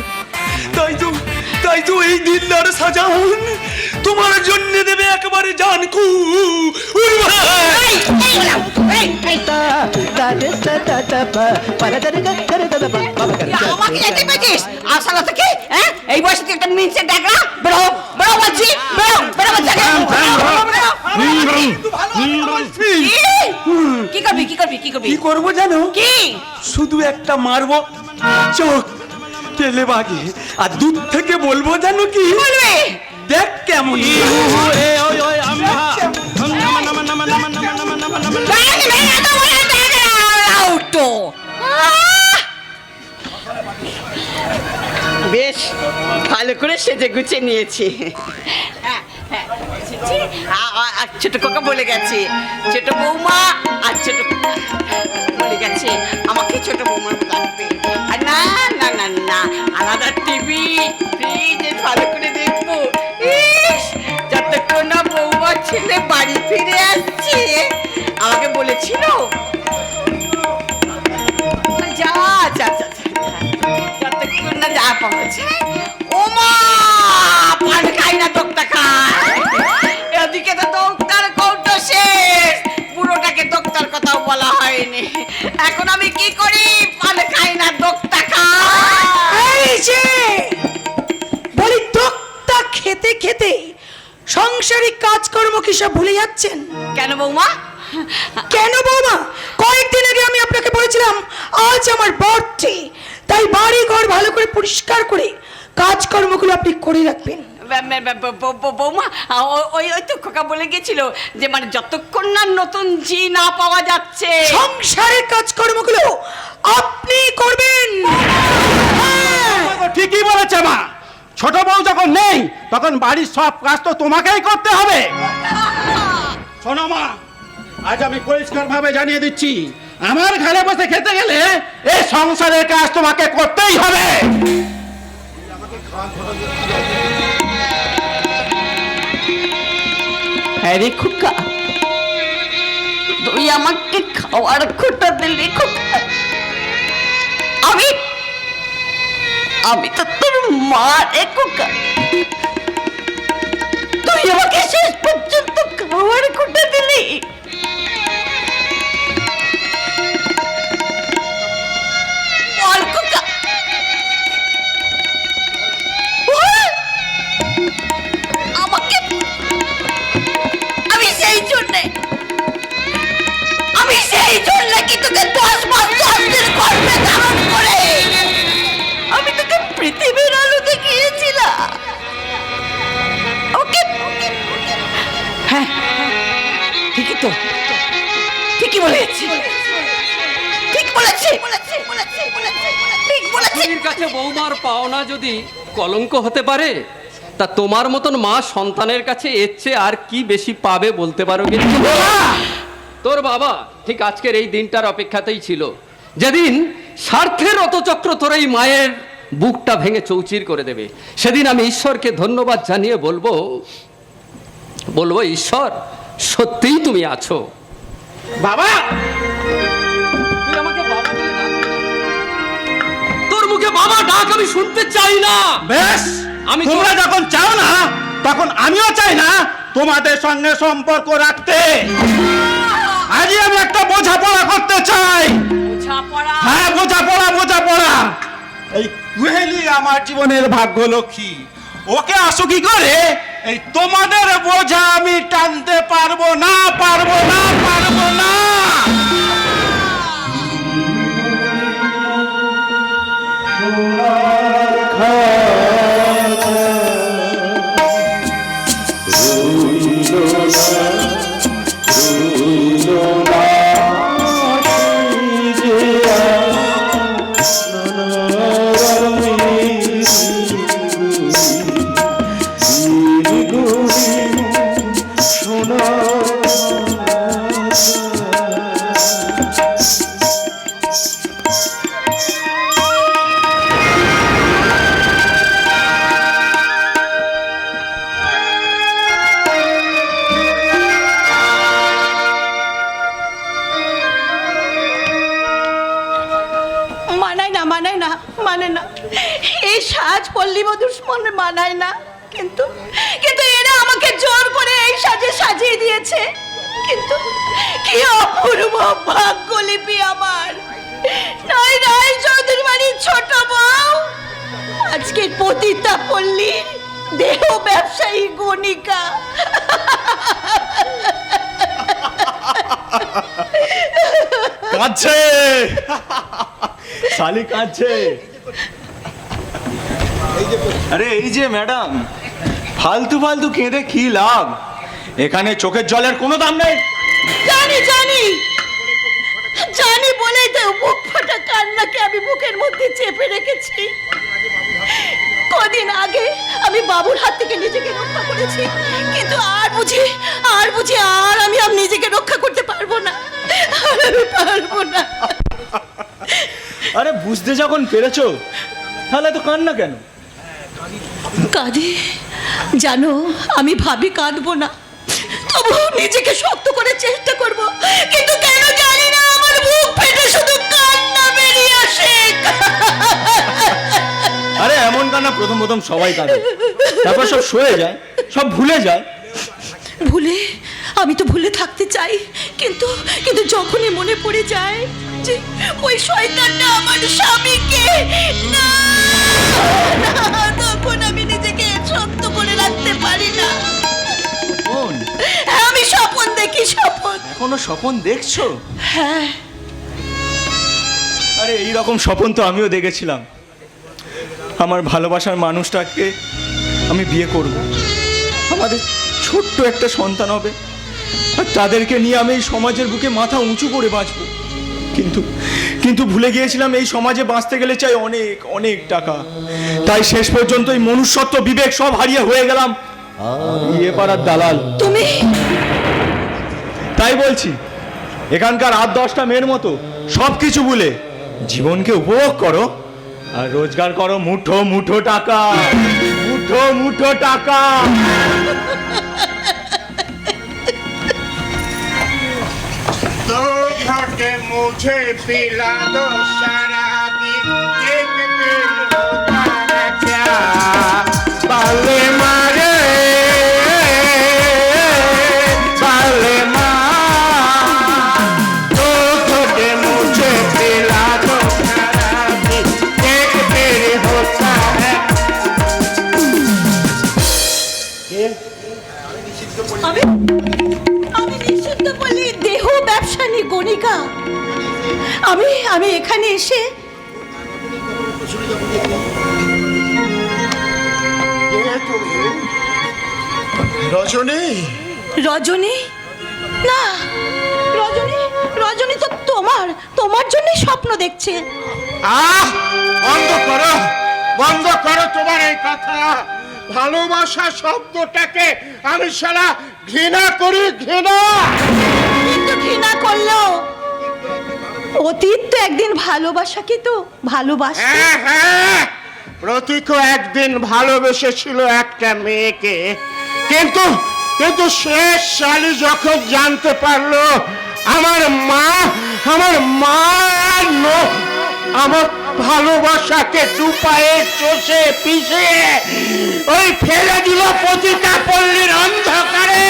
S1: তাই তো এই দিলদার সাজান তোমার জন্য দেবে একেবারে জানকু।
S8: আমাকে যেতে পেয়েছিস আসালা থেকে? হ্যাঁ, এই বয়সে তুই একটা মিনসে ডাকরা। বেরো বেরো বলছি, বেরো বেরো বলছি। কি করবি কি করবি কি করবি?
S1: কি করবো জানো?
S8: কি?
S1: শুধু একটা মারবো চোখ তেলে বাগে, আর দূর থেকে বলবো জানো কি
S8: বলবে?
S1: দেখ কেমন।
S8: বেশ ভালো করে সেজে গুছে নিয়েছি। ছোট কাকা বলে গেছে, ছোট বৌমা আর ছোট বলে গেছে আমাকে ছোট বৌমা লাগবে। আর না না না না, আলাদা টিভি ফ্রিজ ভালো করে দেখবো। ইস, যতক্ষণ না বৌমা ছেলে বাড়ি ফিরে আসছে। আমাকে বলেছিল যা যা যা, যতক্ষণ না যা পাচ্ছে। ও মা, পান খাই না দোক্তা খায়। এদিকে তো দোক্তার কৌটো শেষ, পুরোটাকে দোক্তার কথাও বলা হয়নি। এখন আমি কি করি? পান খাই না দোক্তা খাই।
S2: এই যে বলি, দোক্তা খেতে খেতে সংসারিক কাজকর্ম কি সব ভুলে যাচ্ছেন?
S8: কেন বৌমা?
S2: কেন বৌমা? কয়েকদিন আগে আমি আপনাকে বলেছিলাম আজ আমার বার্থডে, তাই বাড়ি ঘর ভালো করে পরিষ্কার করে কাজকর্মগুলো আপনি করে রাখবেন।
S8: বৌমা, ওই তো খোকা বলে গেছিল যে মানে যতক্ষণ না নতুন ঝি না পাওয়া যাচ্ছে
S2: সংসারের কাজকর্মগুলো আপনি করবেন।
S5: ঠিকই বলেছে মা। ছোট বউ যখন নেই তখন বাড়ির সব কাজ তো তোমাকেই করতে হবে। শোনো মা, আজ আমি পরিষ্কার ভাবে জানিয়ে দিচ্ছি, আমার ঘরে বসে খেতে গেলে এই সংসারের কাজ তোমাকে করতেই হবে।
S8: হ্যাঁ রে খোকা, তুই আমাকে খাওয়ার খোটা দিলি খোকা। আমি তো তোর মা রে খোকা। তুই আমাকে শেষ পর্যন্ত খাওয়ার খোটা দিলি। বল খোকা, বল। আমাকে আমি সেই জন্য কি তোকে 10 মাস 10 দিন গর্ভে ধারণ করে আমি তোকে পৃথিবীর আলো দেখিয়েছিলাম। ওকে, হ্যাঁ ঠিকই তো, ঠিকই বলেছি, ঠিক বলেছি, ঠিক বলেছি।
S7: স্ত্রীর কাছে বৌমার পাওনা যদি কলঙ্ক হতে পারে, তা তোমার মতন মা সন্তানের কাছে এর চেয়ে আর কি বেশি পাবে বলতে পারো কিন্তু? তোর বাবা ঠিক আজকের এই দিনটার অপেক্ষাতেই ছিল, যেদিন স্বার্থের রতচক্র তোর এই মায়ের বুকটা ভেঙে চৌচির করে দেবে। সেদিন আমি ঈশ্বরকে ধন্যবাদ জানিয়ে বলবো ঈশ্বর, সত্যিই তুমি আছো।
S5: বাবা,
S7: তুই আমাকে বাবা বলে ডাক। তোর মুখে বাবা ডাক আমি শুনতে চাই না।
S5: বেশ, তোমরা যখন চাও না তখন আমিও চাই না তোমাদের সঙ্গে সম্পর্ক রাখতে। আজই আমি একটা বোঝাপড়া করতে চাই। হ্যাঁ, বোঝাপড়া। এই কুহেলি আমার জীবনের ভাগ্য লক্ষ্মী, ওকে আসুকি করে এই তোমাদের বোঝা আমি টানতে পারবো না, পারবো না, পারবো না।
S2: মানে না, এই সাজ পল্লী মধুর মনে মানায় না, কিন্তু কিন্তু এরা আমাকে জোর করে এই সাজে সাজিয়ে দিয়েছে। কিন্তু কি অপূর্ব ভাগ্যলিপি আমার। নয় নয় চৌধুরী বাড়ির ছোট বউ আজকের পতিতা পল্লীর দেহ ব্যবসায়ী গণিকা।
S1: কাঁদছে শালি, কাঁদছে। আরে এই যে ম্যাডাম, ফালতু ফালতু কেঁদে কি লাভ? এখানে চোখের জলের কোনো দাম নেই।
S2: জানি জানি জানি বলেই তো বুক ফাটা কান্নাকে আমি বুকের মধ্যে চেপে রেখেছি। কদিন আগে আমি বাবুর হাত থেকে নিজেকে রক্ষা করেছি, কিন্তু আর বুঝি আর আমি নিজেকে রক্ষা করতে পারবো না, আর আমি পারবো না।
S1: আরে বুঝতে যখন পেরেছো তাহলে তো কান্না কেন?
S2: কাঁদি, জানো আমি ভাবি কাঁদবো না, তবু নিজেকে শক্ত করে চেষ্টা করব, কিন্তু কেন জানি না আমার বুক ফেটে শুধু কান্না বেরিয়ে আসে।
S1: আরে এমন কান্না প্রথম প্রথম সবাই কাঁদে, তারপর সব সয়ে যায়, সব ভুলে যায়।
S2: ভুলে আমি তো ভুলে থাকতে চাই, কিন্তু কিন্তু যখনই মনে পড়ে যায় যে ওই শয়তানটা আমার স্বামীকে, না না, তখন আমি নিজেকে শক্ত করে রাখতে পারি না। আমি স্বপ্ন দেখি, স্বপ্ন।
S1: এখনো স্বপ্ন দেখছো?
S2: হ্যাঁ।
S1: আরে এইরকম স্বপ্ন তো আমিও দেখেছিলাম। আমার ভালোবাসার মানুষটাকে আমি বিয়ে করব, আমাদের ছোট্ট একটা সন্তান হবে, আর তাদেরকে নিয়ে আমি এই সমাজের বুকে মাথা উঁচু করে বাঁচব। কিন্তু কিন্তু ভুলে গিয়েছিলাম এই সমাজে বাঁচতে গেলে চাই অনেক অনেক টাকা। তাই শেষ পর্যন্ত এই মনুষ্যত্ব বিবেক সব হারিয়ে হয়ে গেলাম ইয়ে পাড়ার দালাল।
S2: তুমি?
S1: তাই বলছি, এখানকার 8-10টা মেয়ের মতো সব কিছু ভুলে জীবনকে উপভোগ করো আর রোজগার করো মুঠো মুঠো টাকা, মুঠো মুঠো টাকা।
S4: तो घटे मुझे पिला दो शराबी, एक दिल होता है क्या बाले मारे बाले मार। तो घटे मुझे पिला दो शराबी, एक दिल होता है।
S2: আমি নিষিদ্ধ বলি দেহ ব্যবসায়ী গণিকা। আমি এখানে এসে
S4: রজনী,
S2: রজনী না, রজনী তো তোমার জন্যই স্বপ্ন দেখছে।
S4: বন্ধ করো তোমার এই কথা। ভালোবাসা শব্দটাকে আমি সারা ঘৃণা করি, ঘৃণা।
S2: কিন্তু ঘৃণা করলো অতীত তো একদিন ভালোবাসাকে তো ভালোবাসে।
S4: হ্যাঁ হ্যাঁ, প্রতীকও একদিন ভালোবেসেছিল একটা মেয়েকে, কিন্তু কিন্তু শেষ শালি যখন জানতে পারলো আমার মা আমার ভালোবাসাকে দুপায়ে চষে পিষে ওই ফেলে দিল পতিতা পল্লীর অন্ধকারে,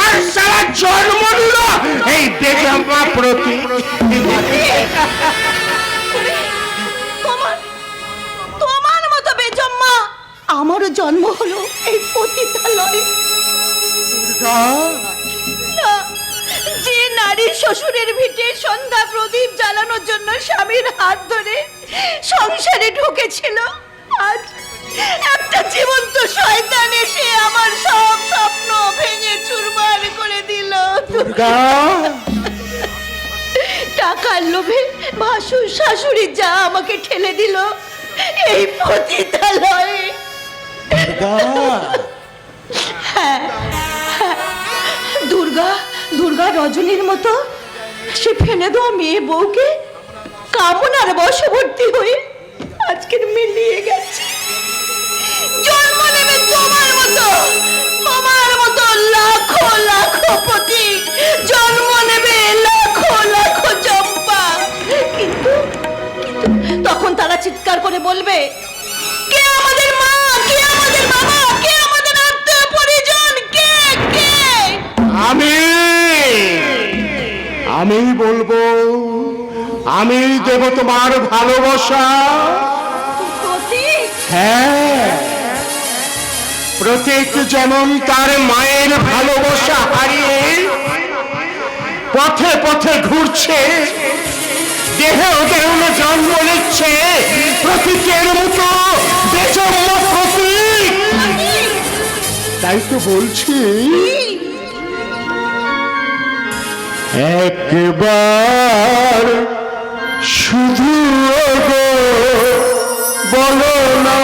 S4: আর সারা জন্ম দিল এই বেজম্মা প্রতীক।
S2: তোমার মতো বেজম্মা আমার কেনর জন্ম হলো এই পতিতালয়ে? না, যে নারী শ্বশুরের ভিটে সন্ধ্যা প্রদীপ জ্বালানোর জন্য স্বামীর হাত ধরে সংসারে ঢুকেছিল, আজ একটা জীবন্ত শয়তান এসে আমার সব স্বপ্ন ভেঙে চুরমার করে দিল। টাকার লোভে ভাসুর শাশুড়ি যা আমাকে ঠেলে দিল এই পতিতালয়ে। হ্যাঁ, দুর্গা দুর্গা রজনীর মতো সে ফেলে দেওয়া মেয়ে বউকে কামনার বশবর্তী হয়ে আজকের মিলিয়ে গেছে। জন্ম নেবে তোমার মতো লাখো লাখো পতি, জন্ম নেবে লাখো লাখো চম্পা, কিন্তু তখন তারা চিৎকার করে বলবে, কে আমাদের মা, কে আমাদের বাবা, কে আমাদের আত্মীয় পরিজন, কে কে?
S4: আমি বলবো, আমি দেব তোমার ভালোবাসা।
S2: প্রতীক,
S4: হ্যাঁ, প্রতীক যেমন তার মায়ের ভালোবাসা হারিয়ে পথে পথে ঘুরছে, দেহে দেহনে জন্ম নিচ্ছে, প্রতীকের মতো বেজন্ম প্রতীক। তাই তো বলছি, একবার শুধু ওগো বলো না,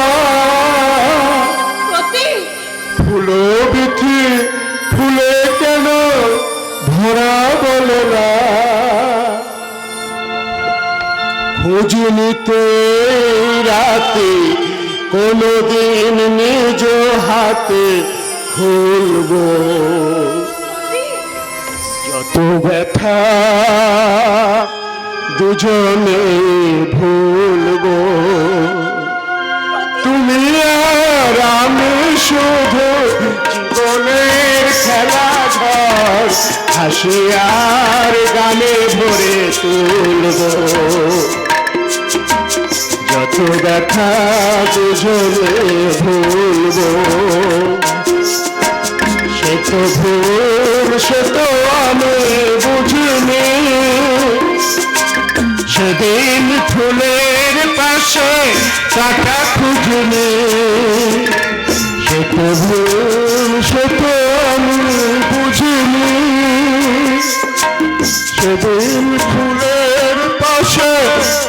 S2: প্রতীক,
S4: ফুলো বিথি ফুলে কেন ভরা বলো না, খোঁজ নিতে রাতে কোনদিন নিজ হাতে খুলবো, যত ব্যথা দুজনে ভুলবো, তুমি আর আমি শুধু জীবনের খেলা ঘর, হাসি আর গানে ভরে তুলবো, যত ব্যথা দুজনে ভুলবো, সে তো ভুল, সে তো আমি বুঝিনি, সেদিন ফুলের পাশে কাটা খুঁজিনি, সে তো ভুল, সে তো আমি বুঝিনি, সেদিন ফুলের পাশে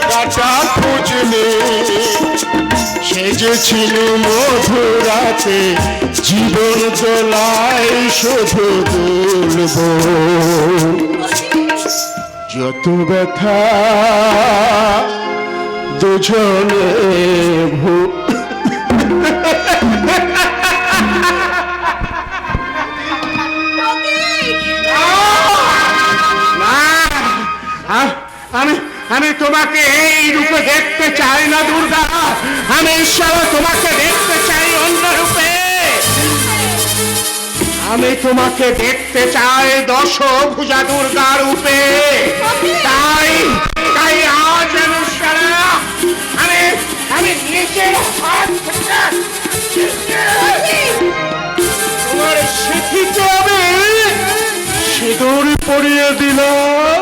S4: কাটা খুঁজিনি, সে যে ছিল মধুরাতে জীবন দোলায় শুধু বলবো, যত ব্যথা দুজনে আমি তোমাকে এই রূপে দেখতে চাই না দুর্গা, আমি ঈশ্বর তোমাকে দেখতে চাই অন্য রূপে, আমি তোমাকে দেখতে চাই দশভুজা দুর্গা রূপে, তাই তাই আজ অনুষ্ঠানা আমি নিজের হাত থেকে তোমার সিঁথিতে আমি সিঁদুর পরিয়ে দিলাম,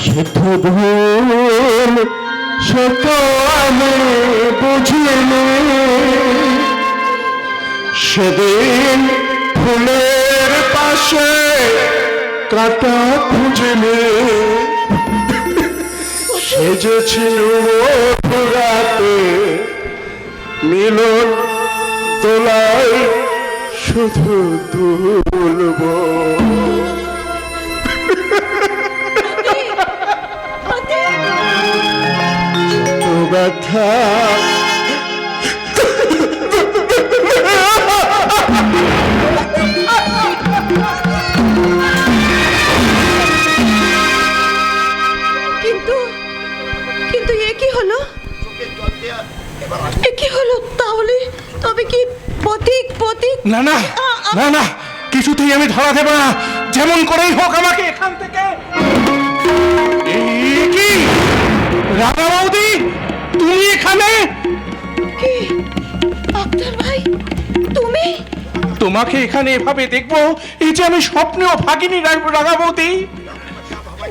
S4: সে তো ভুল, সে তো আমি বুঝিনি, সেদিন ফুলের পাশে কাটা খুঁজিনি, সে যে ছিল মধুরাতে মিলন দোলায় শুধু দুলবো, ব্যথা
S2: কিন্তু কিন্তু এ কি হলো, এ কি হলো? তাহলে তবে কি প্রতীক, প্রতীক?
S4: না না না না, কিছুতেই আমি ধরা দেব না, যেমন করেই হোক আমাকে এখান থেকে
S5: রাঙা বৌদি, তুমি এখানে?
S2: আক্তার ভাই, তুমি?
S5: তোমাকে এখানে এভাবে দেখবো, এই যে আমি স্বপ্নেও ভাগিনি রাঙা বৌদি।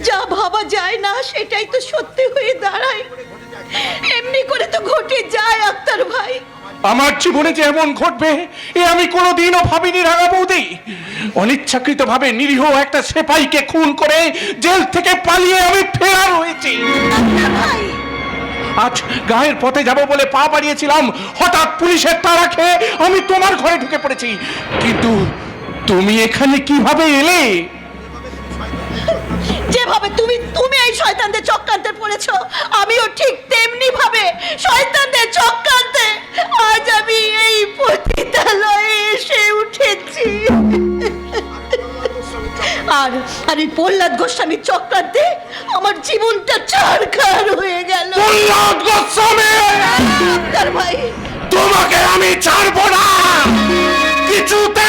S2: যা ভাবা যায় না সেটাই তো সত্যি হয়ে দাঁড়ায়। এমনি করে তো ঘটে যায় আক্তার ভাই।
S5: আমার জীবনে যে এমন ঘটবে এ আমি কোনোদিনও ভাবিনি রাঙা বৌদি। অনিচ্ছাকৃত ভাবে নিরীহ একটা সেপাইকে খুন করে জেল থেকে পালিয়ে আমি ফেরার হয়েছি। আজ গায়ের পথে যাব বলে পা বাড়িয়েছিলাম, হঠাৎ পুলিশের তাড়া খেয়ে আমি তোমার ঘরে ঢুকে পড়েছি। কিন্তু তুমি এখানে কিভাবে এলে?
S2: যেভাবে তুমি এই শয়তানদের চক্রান্তে পড়েছো, আমিও ঠিক তেমনি ভাবে শয়তানদের চক্রান্তে আজ আমি এই পতিতালয়ে এসে উঠেছি। আর এই প্রহ্লাদ গোস্বামীর চক্রান্তে আমার জীবনটা ছারখার হয়ে গেল।
S5: প্রহ্লাদ গোস্বামী,
S2: আক্তার ভাই,
S5: তোমাকে আমি ছাড়বো না কিছুতে।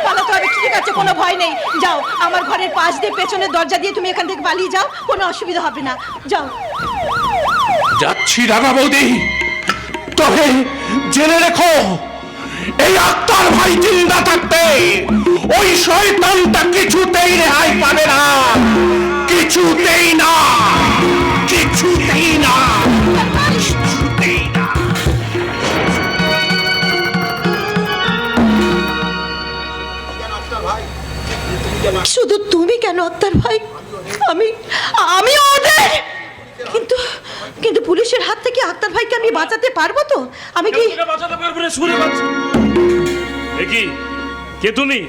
S2: পালাতে হবে, ঠিক আছে, কোনো ভয় নেই। যাও, আমার ঘরের পাশ দিয়ে পেছনের দরজা দিয়ে তুমি এখান থেকে পালিয়ে যাও, কোনো অসুবিধা হবে না। যাও।
S5: যাচ্ছি রাঙা বৌদি, তবে জেনে রেখো এই আক্তার ভাই জিন্দা থাকতে ওই শয়তানটা কিছুতেই রেহাই পাবে না, কিছুতেই না, কিছুতেই না, কিছুতেই না।
S2: শুধু তুমি কেন আক্তার ভাই? আমি ওদের কিন্তু পুলিশের হাত থেকে আক্তার ভাইকে আমি বাঁচাতে পারবো তো? আমি কি
S6: বাঁচাতে পারবে না? সুরে বাঁচো। এ কি, কে তুমি?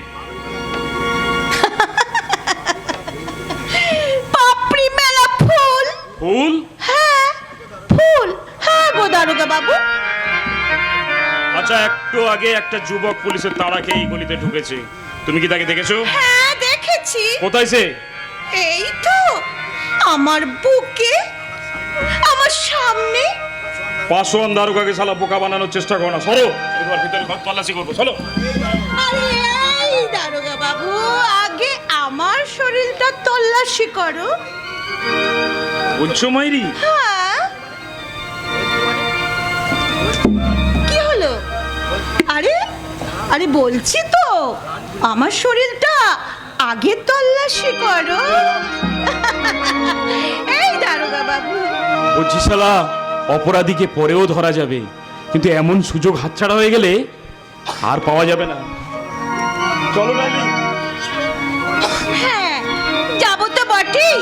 S2: পাপড়ি মেলা ফুল।
S6: ফুল?
S2: হ্যাঁ, ফুল। হ্যাঁ গো দারোগা বাবু।
S6: আচ্ছা, একটু আগে একটা যুবক পুলিশের তাড়া খেয়ে এই গলিতে ঢুকেছে, তুমি কি তাকে দেখেছো?
S2: হ্যাঁ দেখেছি।
S6: কোথায় সে?
S2: এই তো আমার বুকে, আমার সামনে।
S6: পাশোয়ান দারোগাকে শালা বোকা বানানোর চেষ্টা করো না, সরো। এবার ভিতরে ঘর তল্লাশি করবো, চলো।
S2: আরে এই দারোগা বাবু, আগে আমার শরীরটা তল্লাশি করো।
S6: বলছো মাইরি?
S2: হ্যাঁ, কি হলো? আরে বলছি তো, আমার শরীরটা আগে তল্লাশি করো। এই দারোগা বাবু,
S6: বলছি শালা অপরাধীকে পরেও ধরা যাবে, কিন্তু এমন সুযোগ হাতছাড়া হয়ে গেলে আর পাওয়া যাবে না। চলো নাইলি।
S2: হ্যাঁ যাবো তো বটেই,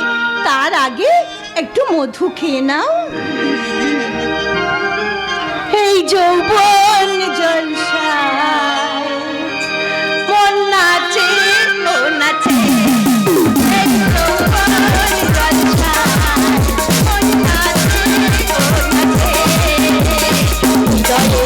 S2: তার আগে একটু মধু খেয়ে নাও। এই যৌবন জলসায় মন নাচে, মন নাচে। এই যৌবন জলসায় মন নাচে, মন নাচে। হৃদয়ে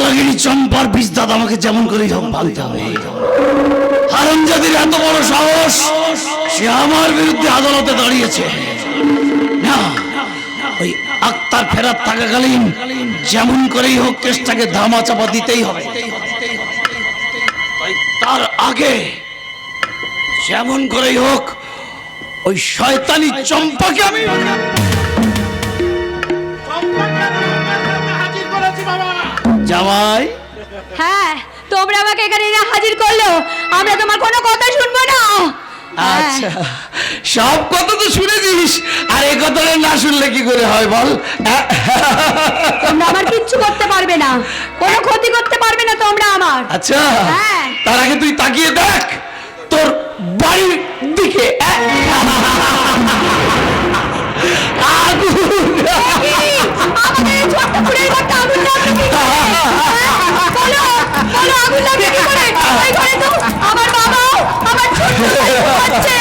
S1: হতভাগিনী চম্পার বিস্তাদ আমাকে যেমন করে হোক ভাঙতে হবে। হারামজাদির এত বড় সাহস, সে আমার বিরুদ্ধে আদালতে দাঁড়িয়েছে। না, ওই আক্তার ফেরাত থাকাকালীন যেমন করেই হোক কেসটাকে ধামা চাপা দিতেই হবে। তাই তার আগে যেমন করেই হোক ওই শয়তানি চম্পাকে আমি
S5: হাজির করেছি বাবা।
S1: জামাই।
S2: হ্যাঁ, তোমরা আমাকে এখানে এনে হাজির করলো, আমরা তোমার কোনো কথা শুনবো না।
S1: আচ্ছা, সব কথা তো শুনেছিস, আর এই কথাটা না শুনলে কি করে হয় বল?
S2: তোমরা আমার কিচ্ছু করতে পারবে না, কোনো ক্ষতি করতে পারবে না তোমরা আমার।
S1: আচ্ছা,
S2: হ্যাঁ।
S1: তার আগে তুই তাকিয়ে দেখ তোর বাড়ির দিকে। আগুন!
S2: আমাদের এই ছোট্ট কুড়ের ঘরটা আগুন লাগবে কি করে? বলো, বলো আগুন লাগবে কি করে? ওই ঘরে তো আমার বাবা, আমার ছোট্ট ভাই আছে।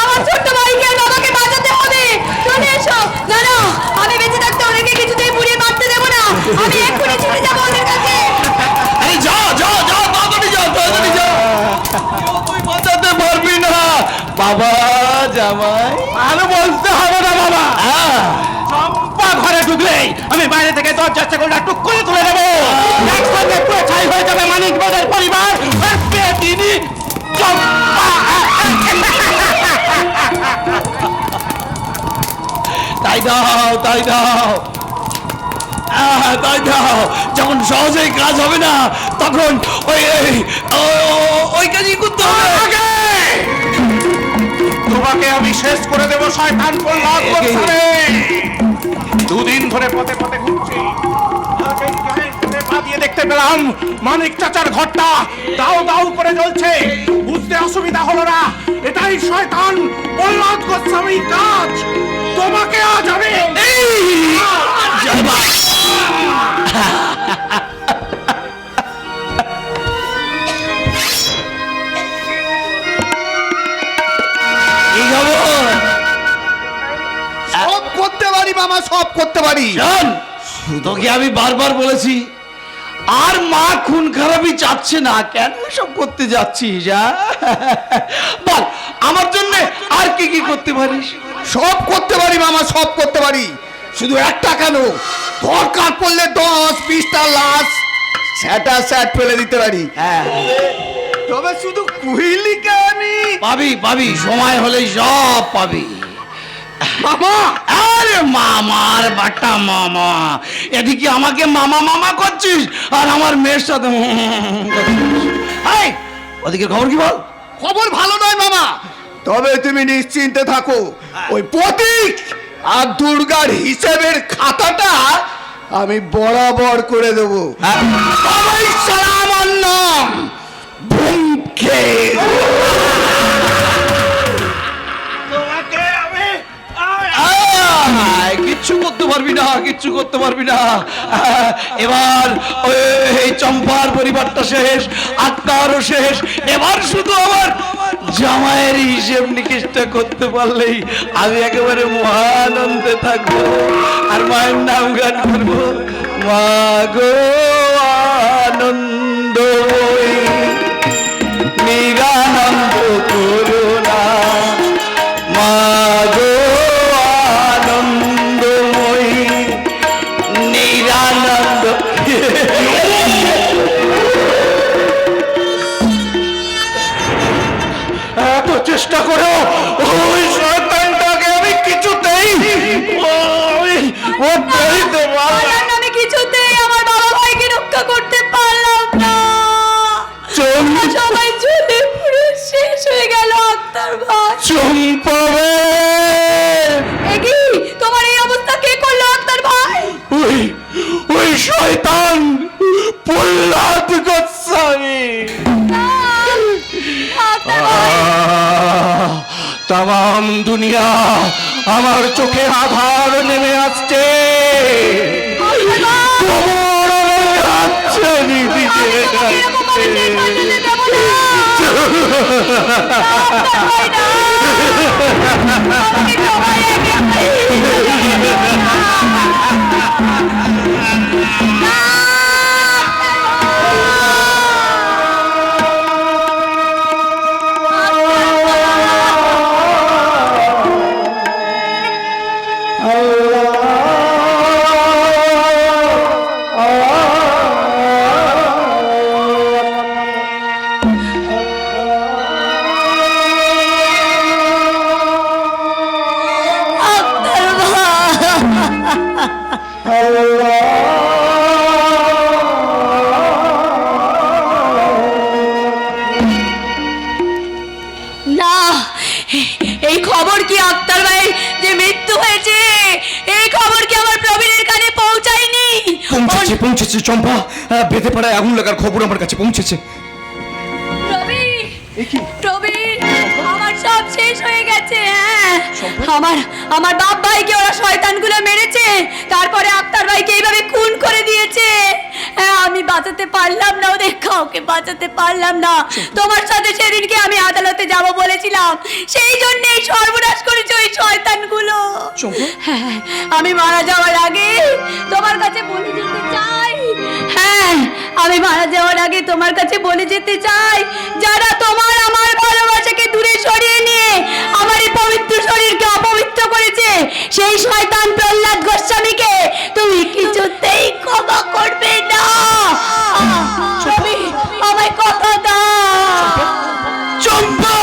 S2: আমার ছোট্ট ভাইকে আর বাবাকে বাঁচাতে হবে। চলে এসো। না না, আমি বেঁচে থাকতে ওদেরকে কিছুতেই পুড়িয়ে মারতে দেবো না। আমি এক্ষুনি ছুটে যাবো ওদের কাছে।
S1: আরে যা যা যা, তাড়াতাড়ি যা, তাড়াতাড়ি যা। কেউ তুই বাঁচাতে পারবি না বাবা। জামাই
S5: আর বলতে হবে না বাবা। চম্পা ঘরে ঢুকলেই আমি বাইরে থেকে দরজার চাকরটা টুক করে তুলে দেবো। একসঙ্গে পুরো ছাই হয়ে যাবে মানিক বাজার পরিবার আর পেটিনি চম্পা।
S1: তাই দাও, তাই দাও, তাই দাও। যখন সহজেই কাজ হবে না তখন ওই ওই কাজই করতে হবে।
S4: তোমাকে আমি শেষ করে দেবো শয়তান প্রহ্লাদ গোস্বামী। দুদিন ধরে পথে পথে ঘুরছি, আজ এই গায়ের পথে পা দিয়ে দেখতে পেলাম মানিক চাচার ঘরটা দাও দাও করে জ্বলছে। বুঝতে অসুবিধা হলো না, এটাই শয়তান প্রহ্লাদ গোস্বামীর কাজ। তোমাকে আজ আমি
S1: জামাই, কি খবর?
S3: সব করতে পারি মামা, সব করতে পারি।
S1: শোন, তোকে আমি বারবার বলেছি, আর মা খুন খারাপই চাচ্ছে না, কেন সব করতে যাচ্ছিস? বল আমার জন্য আর কি কি করতে পারিস?
S3: সব করতে পারি মামা, সব করতে পারি। শুধু একটা কেন, দরকার পড়লে 10-20টা লাশ স্যাটা স্যাট ফেলে দিতে পারি।
S1: হ্যাঁ,
S3: তবে শুধু কুহিলিকে আমি
S1: পাবি পাবি, সময় হলেই সব পাবি।
S3: মামা।
S1: আরে মামার বাটা মামা, এদিকে আমাকে মামা মামা করছিস আর আমার মেয়ের সাথে করছিস। এই, ওদিকে খবর কি বল?
S3: খবর ভালো নয় মামা, তবে তুমি নিশ্চিন্তে থাকো। ওই প্রতীক আর দুর্গার হিসেবের খাতাটা আমি বরাবর করে দেবো। সবাই সালাম আন্নাম ভূমকে।
S5: তোমাকে আমি
S1: কিচ্ছু করতে পারবি না, কিচ্ছু করতে পারবি না। এবার এই চম্পার পরিবারটা শেষ, আত্মারও শেষ। এবার শুধু আমার জামাইয়ের হিসেব নিকেশটা করতে পারলেই আমি একেবারে মহানন্দে থাকবো আর মায়ের নাম গান করবো। মা গো আনন্দ নিরানন্দ করুণা, মা গো আনন্দময়ী নিরানন্দ।
S5: এত চেষ্টা করো ওই শয়তানটাকে আমি কিছুতেই ও বলতে পারলাম
S2: আর আমি কিছুতেই আমার বাবা ভাইকে রক্ষা করতে পারলাম না। সবাই জ্বলে পুড়ে শেষ হয়ে গেল আত্মার ভাই।
S1: চম্পাবে,
S2: এ কি তোমার এই অবস্থা কে করলো আত্মার ভাই?
S1: ওই ওই শয়তান প্রহ্লাদ গোস্বামী।
S2: আত্মার ভাই,
S1: তাম দুনিয়া আমার চোখে আধার নেমে আসছে।
S2: আত্মার ভাই,
S1: খবর আমার হাতছানি দিতে
S2: আমি তোমাকে এরকম ভাবে শেষ হতে দেব না। ভাই, না। আমাকে সবাই না, এই খবর কি আক্তার ভাইয়ের যে মৃত্যু হয়েছে, এই খবর কি আমার প্রবীরের কানে পৌঁছায়নি?
S1: পৌঁছেছে চম্পা, বেঁধে পাড়ায় আগুন লাগার খবর আমার কাছে পৌঁছেছে।
S2: প্রবীর, প্রবীর, আমার সব শেষ হয়ে গেছে। হ্যাঁ, আমার বাপ ভাইকে ওরা শয়তানগুলো মেরেছে, তারপরে আক্তার ভাইকে এইভাবে খুন করে দিয়েছে। হ্যাঁ, আমি বাঁচাতে পারলাম না, ওদের কাউকে বাঁচাতে পারলাম না। তোমার সাথে সেদিনকে আমি আদালতে যাব বলেছিলাম, সেই জন্য এই সর্বনাশ করেছে ওই শয়তানগুলো। হ্যাঁ, আমি মারা যাওয়ার আগে তোমার কাছে বলে যেতে চাই। হ্যাঁ, আমি মারা যাওয়ার আগে তোমার কাছে বলে যেতে চাই, যারা তোমার আমার ভালোবাসাকে দূরে সরিয়ে নিয়ে আমার এই পবিত্র শরীরকে অপবিত্র করেছে, সেই শয়তান প্রহ্লাদ গোস্বামীকে তুমি কিছুতেই ক্ষমা করবে না। তুমি আমায় কথা দাও।
S1: চম্পা!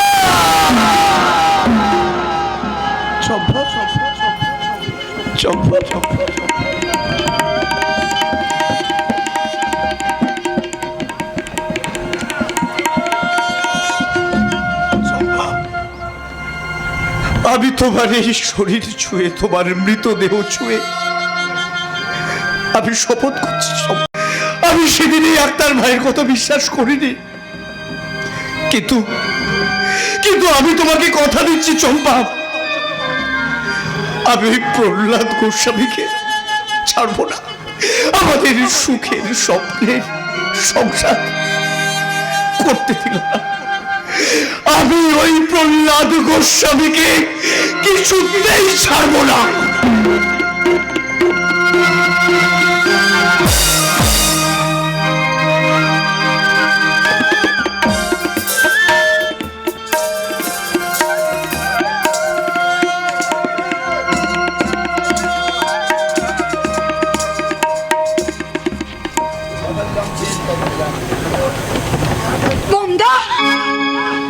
S3: আমি তোমার এই শরীর ছুঁয়ে, তোমার মৃতদেহ ছুঁয়ে আমি শপথ করছি, আমি সেদিনই আক্তার ভাইয়ের কথা বিশ্বাস করিনি, কিন্তু আমি তোমাকে কথা দিচ্ছি চম্পা, আমি ওই প্রহ্লাদ গোস্বামীকে ছাড়বো না। আমাদের সুখের স্বপ্নের সংসার করতে দিল না। আমি ওই প্রহ্লাদ গোস্বামীকে কিছুতেই ছাড়বো না।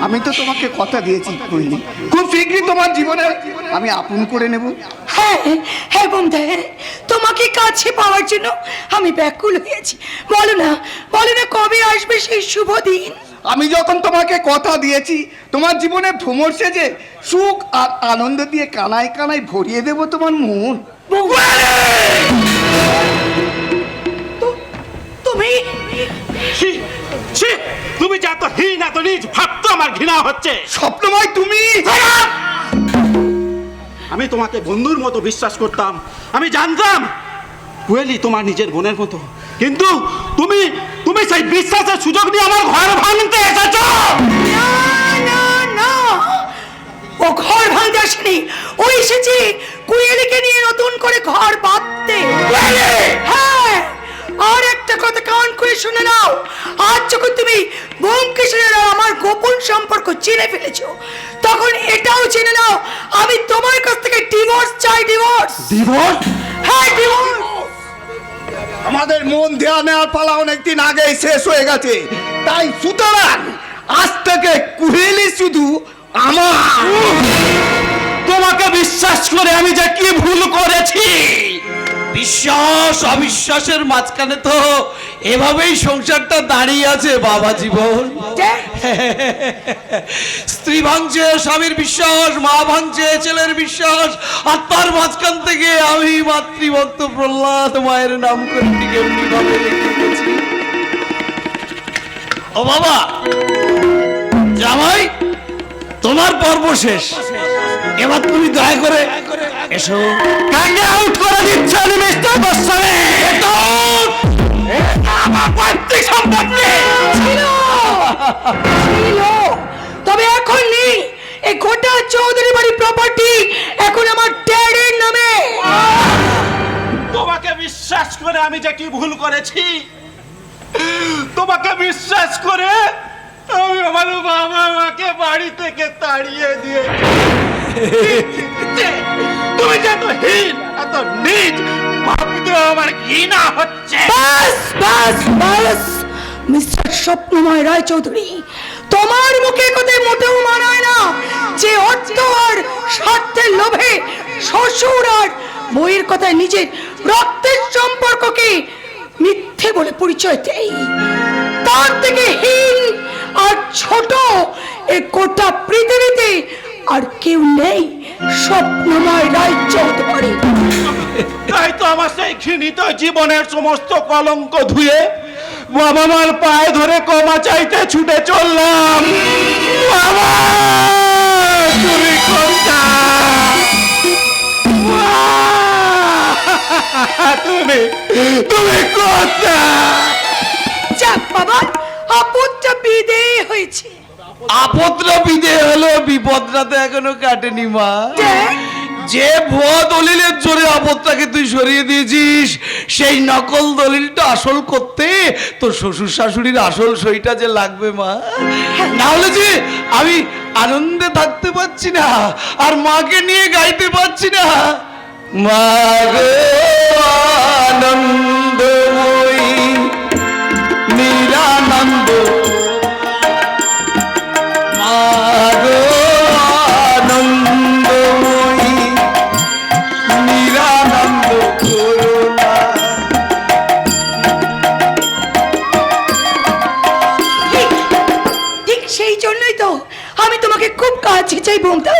S9: আমি তো তোমাকে কথা দিয়েছি কইনি, খুব শীঘ্রই তোমার জীবনে আমি আপন করে নেব।
S10: হ্যাঁ হ্যাঁ বন্ধু, তোমাকে কাছে পাওয়ার জন্য আমি ব্যাকুল হয়েছি। বলো না কবে আসবে সেই শুভ দিন?
S9: আমি যখন তোমাকে কথা দিয়েছি তোমার জীবনে ভ্রমর সেজে সুখ আর আনন্দ দিয়ে কানায় কানায় ভরিয়ে দেব তোমার মন।
S10: তুমি
S5: তুমি যা তো হীন এত নিজ ভাবতো আমার ঘৃণা হচ্ছে।
S9: স্বপ্নময় তুমি,
S5: আমি তোমাকে বন্ধুর মতো বিশ্বাস করতাম, আমি জানতাম কুয়েলি তোমার নিজের বোনের মতো, কিন্তু তুমি সেই বিশ্বাসের সুযোগ নিয়ে আমার ঘর ভাঙতে এসেছো।
S10: না, ও ঘর ভাঙতে আসেনি, ও এসেছে কুয়েলিকে নিয়ে নতুন করে ঘর বাঁধতে। হ্যাঁ, আর একটা কথা কান করে শুনে নাও, আজ যখন তুমি ব্যোমকেশের আমার গোপন সম্পর্ক চিনে ফেলেছো, তখন এটাও জেনে নাও আমি তোমার কাছ থেকে ডিভোর্স চাই। ডিভোর্স? হ্যাঁ, ডিভোর্স।
S9: আমাদের মন দেওয়া নেওয়ার পালা অনেকদিন আগেই শেষ হয়ে গেছে, তাই সুতরাং আজ থেকে কুহেলি শুধু আমার।
S1: তোমাকে বিশ্বাস করে আমি যে কি ভুল করেছি। বিশ্বাস অবিশ্বাসের মাঝখানে তো এভাবেই সংসারটা দাঁড়িয়ে আছে বাবা জীবন। স্ত্রী ভাঙছে স্বামীর বিশ্বাস, মা ভাঙছে ছেলের বিশ্বাস, আর তার মাঝখান থেকে আমি মাতৃভক্ত প্রহ্লাদ মায়ের নাম করে ঠিক এমনি ভাবে রেখেছি। ও বাবা জামাই, তোমার পর্ব শেষ, এবার তুমি দয়া করে এসো। কাকে আউট করে দিচ্ছেন মিস্টার গোস্বামী?
S10: আমার পৈতৃক সম্পত্তি ছিল, তবে এখন এই গোটা চৌধুরী বাড়ি প্রপার্টি এখন আমার ড্যাডের নামে।
S5: তোমাকে বিশ্বাস করে আমি যে কি ভুল করেছি, তোমাকে বিশ্বাস করে আমি আমার বাবা মাকে বাড়ি থেকে তাড়িয়ে দিয়েছি। তুমি যে এত হীন, এত নীচ, ভাবতে আমার ঘৃণা হচ্ছে।
S10: বাস বাস বাস মিস্টার স্বপ্নময় রায় চৌধুরী, তোমার মুখে কথায় মোটেও মানায় না যে অর্থ আর স্বার্থের লোভে শ্বশুর আর বইয়ের কথায় নিজের রক্তের সম্পর্ককে মিথ্যে বলে পরিচয় দেই। তার থেকে হীন আর ছোট এ গোটা পৃথিবীতে আর কেউ নেই স্বপ্নময় রায় চৌধুরী।
S5: তাই তো আমার সেই ঘৃণিত জীবনের সমস্ত কলঙ্ক ধুয়ে বাবা মার পায়ে ধরে ক্ষমা চাইতে ছুটে চললাম। বাবা, তুমি কোথায়? তুমি কোথায়?
S10: যাক বাবা, আপদটা বিদেয় হয়েছে।
S1: আপদটা বিদে হলো, বিপদটা তো এখনো কাটেনি মা। যে ভুয়া দলিলের জোরে আপদটাকে তুই সরিয়ে দিয়েছিস, সেই নকল দলিলটা আসল করতে তোর শ্বশুর শাশুড়ির আসল সইটা যে লাগবে মা। না হলে যে আমি আনন্দে থাকতে পারছি না, আর মাকে নিয়ে গাইতে পারছি না। মা গো আনন্দময়ী নিরানন্দ, মা গো আনন্দময়ী নিরানন্দ করুণা।
S10: ঠিক সেই জন্যই তো আমি তোমাকে খুব কাছে চাই বোমটা।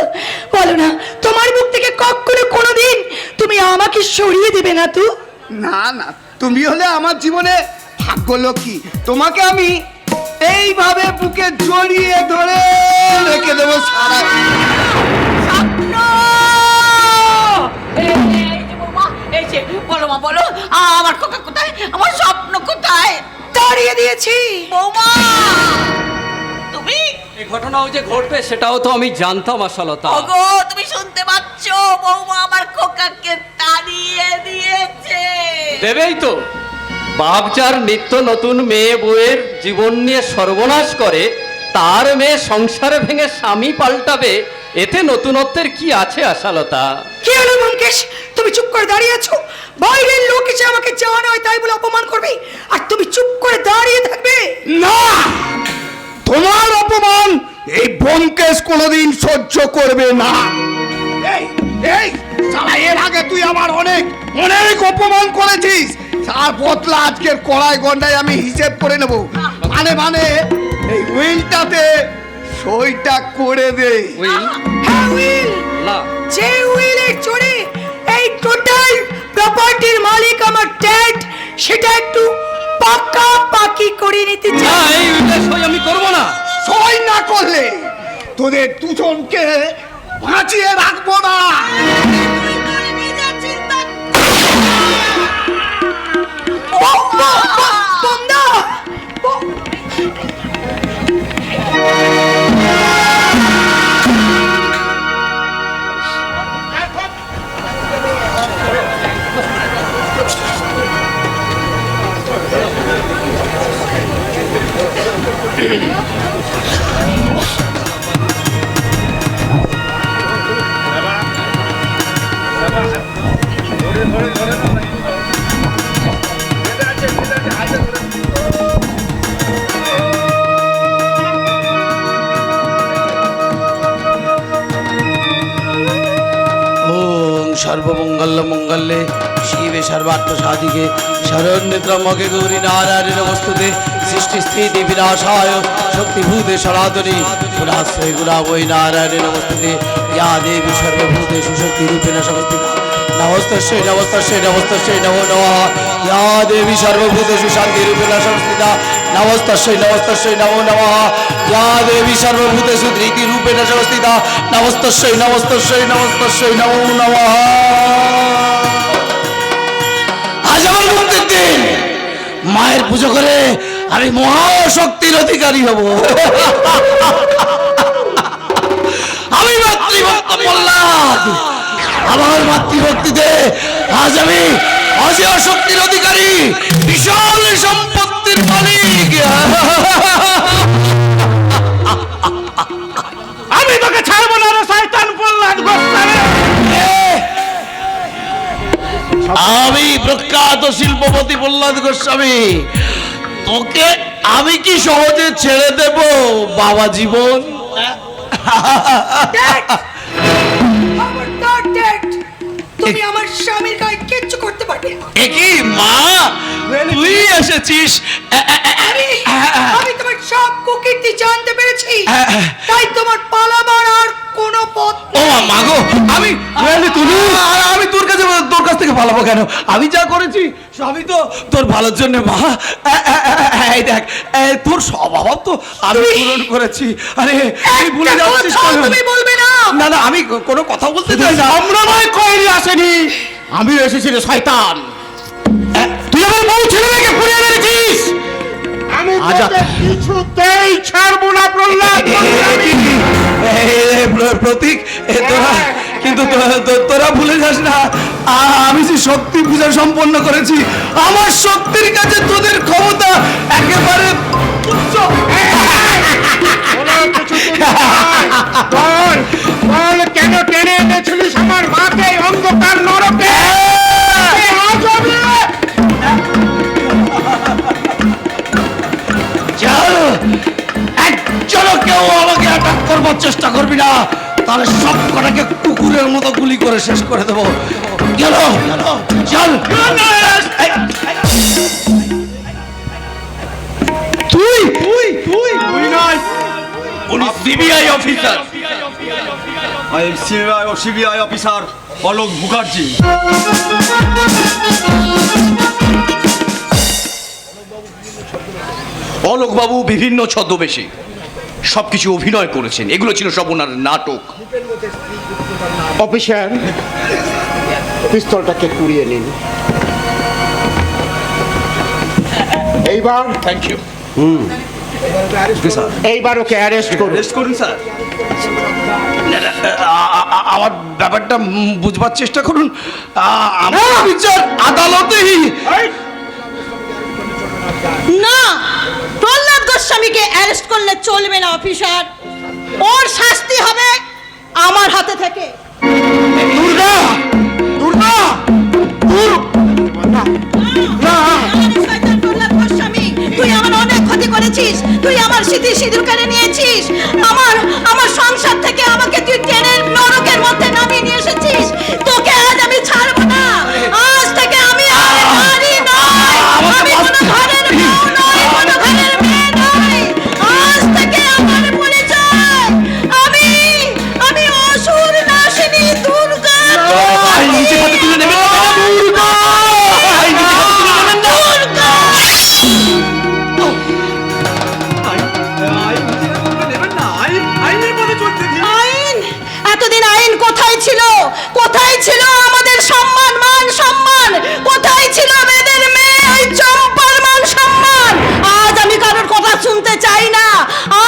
S10: বলো না, তোমার মুখ থেকে কখনো কোনোদিন তুমি আমাকে সরিয়ে দেবে না তো?
S9: না না, তুমি হলে আমার জীবনে ভাগ্যলক্ষ্মী। তোমাকে আমি এইভাবে বুকে জড়িয়ে ধরে রেখে দেবো সারা।
S2: স্বপ্ন! এই যে বৌমা, এই যে বলো মা, বলো আমার খোকা কোথায়, আমার স্বপ্ন কোথায়?
S10: তাড়িয়ে দিয়েছি।
S2: বৌমা, তুমি
S7: এই ঘটনাও যে ঘটবে সেটাও তো আমি জানতাম আশালতা।
S2: ওগো, তুমি শুনতে পাচ্ছ? বৌমা আমার খোকাকে তাড়িয়ে দিয়েছে।
S7: দেবেই তো। বাপ যার নিত্য নতুন মেয়ে বউয়ের জীবন নিয়ে সর্বনাশ করে, তার মেয়ে সংসারে ভেঙে স্বামী পাল্টাবে, এতে নতুনত্বের কি আছে আশালতা?
S10: কি হলো মঙ্কেশ, তুমি চুপ করে দাঁড়িয়ে আছো? বাইরের লোক এসে আমাকে যা নয় তাই বলে অপমান করবে, আর তুমি চুপ করে দাঁড়িয়ে থাকবে?
S9: না, তোমার অপমান এই ব্যোমকেশ কোনোদিন সহ্য করবে না। এই এই শালা, এর আগে তুই আমার অনেক অনেক অপমান করেছিস, তার বদলা আজকের কড়াই গন্ডায় আমি হিসেব করে নেব। মানে এই উইলটাতে সইটা করে দে।
S7: উইল?
S10: হ্যাঁ উইল।
S7: না,
S10: যে উইলের জোরে এই টোটাল প্রপার্টির মালিক আমার ড্যাড, সেটা একটু পাকাপাকি করে নিতে
S7: না,
S10: চাই।
S7: এই উইলের সই আমি করব না।
S9: সই না করলে তোদের দুজনকে বাঁচিয়ে রাখবো না।
S10: বন্দা,
S1: সর্বমঙ্গল মঙ্গলে শিবে সর্বার্থ সাধিকে শরণ্যত্রমকে গৌরী নারায়ণের নমস্তুতে সৃষ্টি স্থিতি বিনাশায় শক্তিভূতে সনাতনী গুণাশ্রয় গুণাবৈ নারায়ণের নমস্তুতে ইয়া দেবী সর্বভূতেষু শক্তিরূপেণ সংস্থিতা নমস্তস্যৈ নমস্তস্যৈ নমস্তস্যৈ নমো নমঃ ইয়া দেবী সর্বভূতেষু শান্তিরূপেণ সংস্থিতা নমস্তস্যৈ নমস্তস্যৈ নমো নমঃ ইয়া দেবী সর্বভূতেষু ধৃতিরূপেণ সংস্থিতা নমস্তস্যৈ নমস্তস্যৈ নমস্তস্যৈ নমো নমঃ। আজ আমার মুক্তির দিন, মায়ের পুজো করে আমি মহাশক্তির অধিকারী হব। আমি মাতৃভক্ত প্রহ্লাদ, আমার মাতৃভক্তিতে আজ আমি অজেয় শক্তির অধিকারী, বিশাল সম্পত্তির মালিক।
S5: আমি তোকে ছাড়বো না রে শয়তান প্রহ্লাদ গোস্বামী।
S1: আমি প্রখ্যাত শিল্পপতি প্রহ্লাদ গোস্বামী, তোকে আমি কি সহজে ছেড়ে দেব বাবা জীবন?
S10: খবরদার, ড্যাড, তুমি আমার স্বামীর গায়ে কিচ্ছু করতে পারবে না।
S1: একই মা, তুই এসেছিস।
S10: আমি তোমার সব কুকীর্তি জানতে পেরেছি, তাই তোমার পালাবার আর কোনো পথ
S1: ও মা গো, আমি আমি তোর কাছ থেকে পালাবো কেন? আমি যা করেছি সবই তো তোর ভালোর জন্য মা। এই দেখ, তোর স্বভাব তো আমি পূরণ করেছি। আরে তুই ভুলে যাচ্ছিস কেন?
S10: তুমি বলবে না।
S1: না না, আমি কোনো কথা বলতে চাই না।
S5: আমরা নয় কইরি আসেনি, আমি এসেছি রে শয়তান। তুই আমার বউ ছেলে মেয়েকে পুড়িয়ে মেরেছিস।
S4: আমি তোকে কিছুতেই ছাড়বো না প্রহ্লাদ গোস্বামী।
S1: প্রতীক, তোরা কিন্তু তোরা ভুলে যাস না, আমি যে শক্তি পূজা সম্পন্ন করেছি। আমার শক্তির কাছে তোদের ক্ষমতা একেবারে তুচ্ছ।
S4: কোনো কিছু তুই নয়। বল, বল কেন টেনে এনেছিলিস আমার মাকে এই অন্ধকার নরকে? আজ আমি
S1: চল, একজনও কেউ আমাকে অ্যাটাক করবার চেষ্টা করবি না, তাহলে সব কটাকে কুকুরের মতো গুলি করে শেষ করে দেবো। গেল, চল। তুই তুই তুই তুই নয়, উনি CBI officer.
S11: I am CBI officer Alok Mukherjee.
S3: অলোকবাবু বিভিন্ন ছদ্মবেশে সবকিছু অভিনয় করেছেন, এগুলো ছিল সব ওনার নাটক।
S4: অফিসার, পিস্তলটাকে কুড়িয়ে নিন। এইবার
S3: থ্যাংক ইউ।
S4: এইবার ওকে অ্যারেস্ট করুন।
S11: করুন স্যার।
S1: আমার ব্যাপারটা বুঝবার চেষ্টা করুন। আমার বিচার আদালতেই।
S2: না, প্রহ্লাদ গোস্বামীকে অ্যারেস্ট করলে চলবে না অফিসার, ওর শাস্তি হবে আমার হাতে থেকে।
S1: দুর্গা, দুর্গা,
S2: শয়তান প্রহ্লাদ গোস্বামী, তুই আমার অনেক ক্ষতি করেছিস, তুই আমার স্মৃতি সিঁদুর কেড়ে নিয়েছিস, আমার সংসার থেকে আমাকে তুই টেনে নরকের মধ্যে নামিয়ে নিয়ে এসেছিস। তোকে আজ আমি ছাড়বো না। আজ থেকে আমি আর নারী নই, আমি কোনো ঘরের বউ নই, কোনো ঘরের মেয়ে নই। আজ থেকে আমার পরিচয় আমি অসুর নাশিনী দুর্গা।
S1: নিজে হাতে তুলে নেবেন না, দুর্গা, নিজে হাতে তুলে নেবেন না।
S2: আইন, এতদিন আইন কোথায় ছিল? কোথায় ছিল আমাদের সম্মান, মান সম্মান? কোথায় ছিল মেয়েদের মেয়ে ওই চম্পার মান সম্মান? আজ আমি কারোর কথা শুনতে চাই না।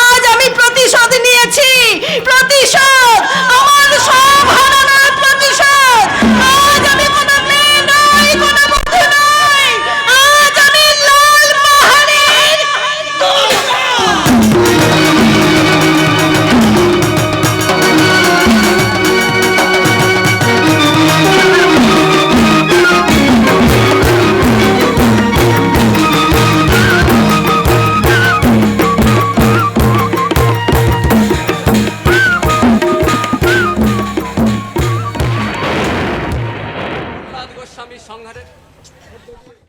S2: আজ আমি প্রতিশোধ নিয়েছি, প্রতিশোধ, আমার সব হারানোর প্রতিশোধ। আজ আমি কোনো মেয়ে নই, কোনো বধূ নই, আজ আমি লাল মাহারির
S7: প্রহ্লাদ গোস্বামী সংহারের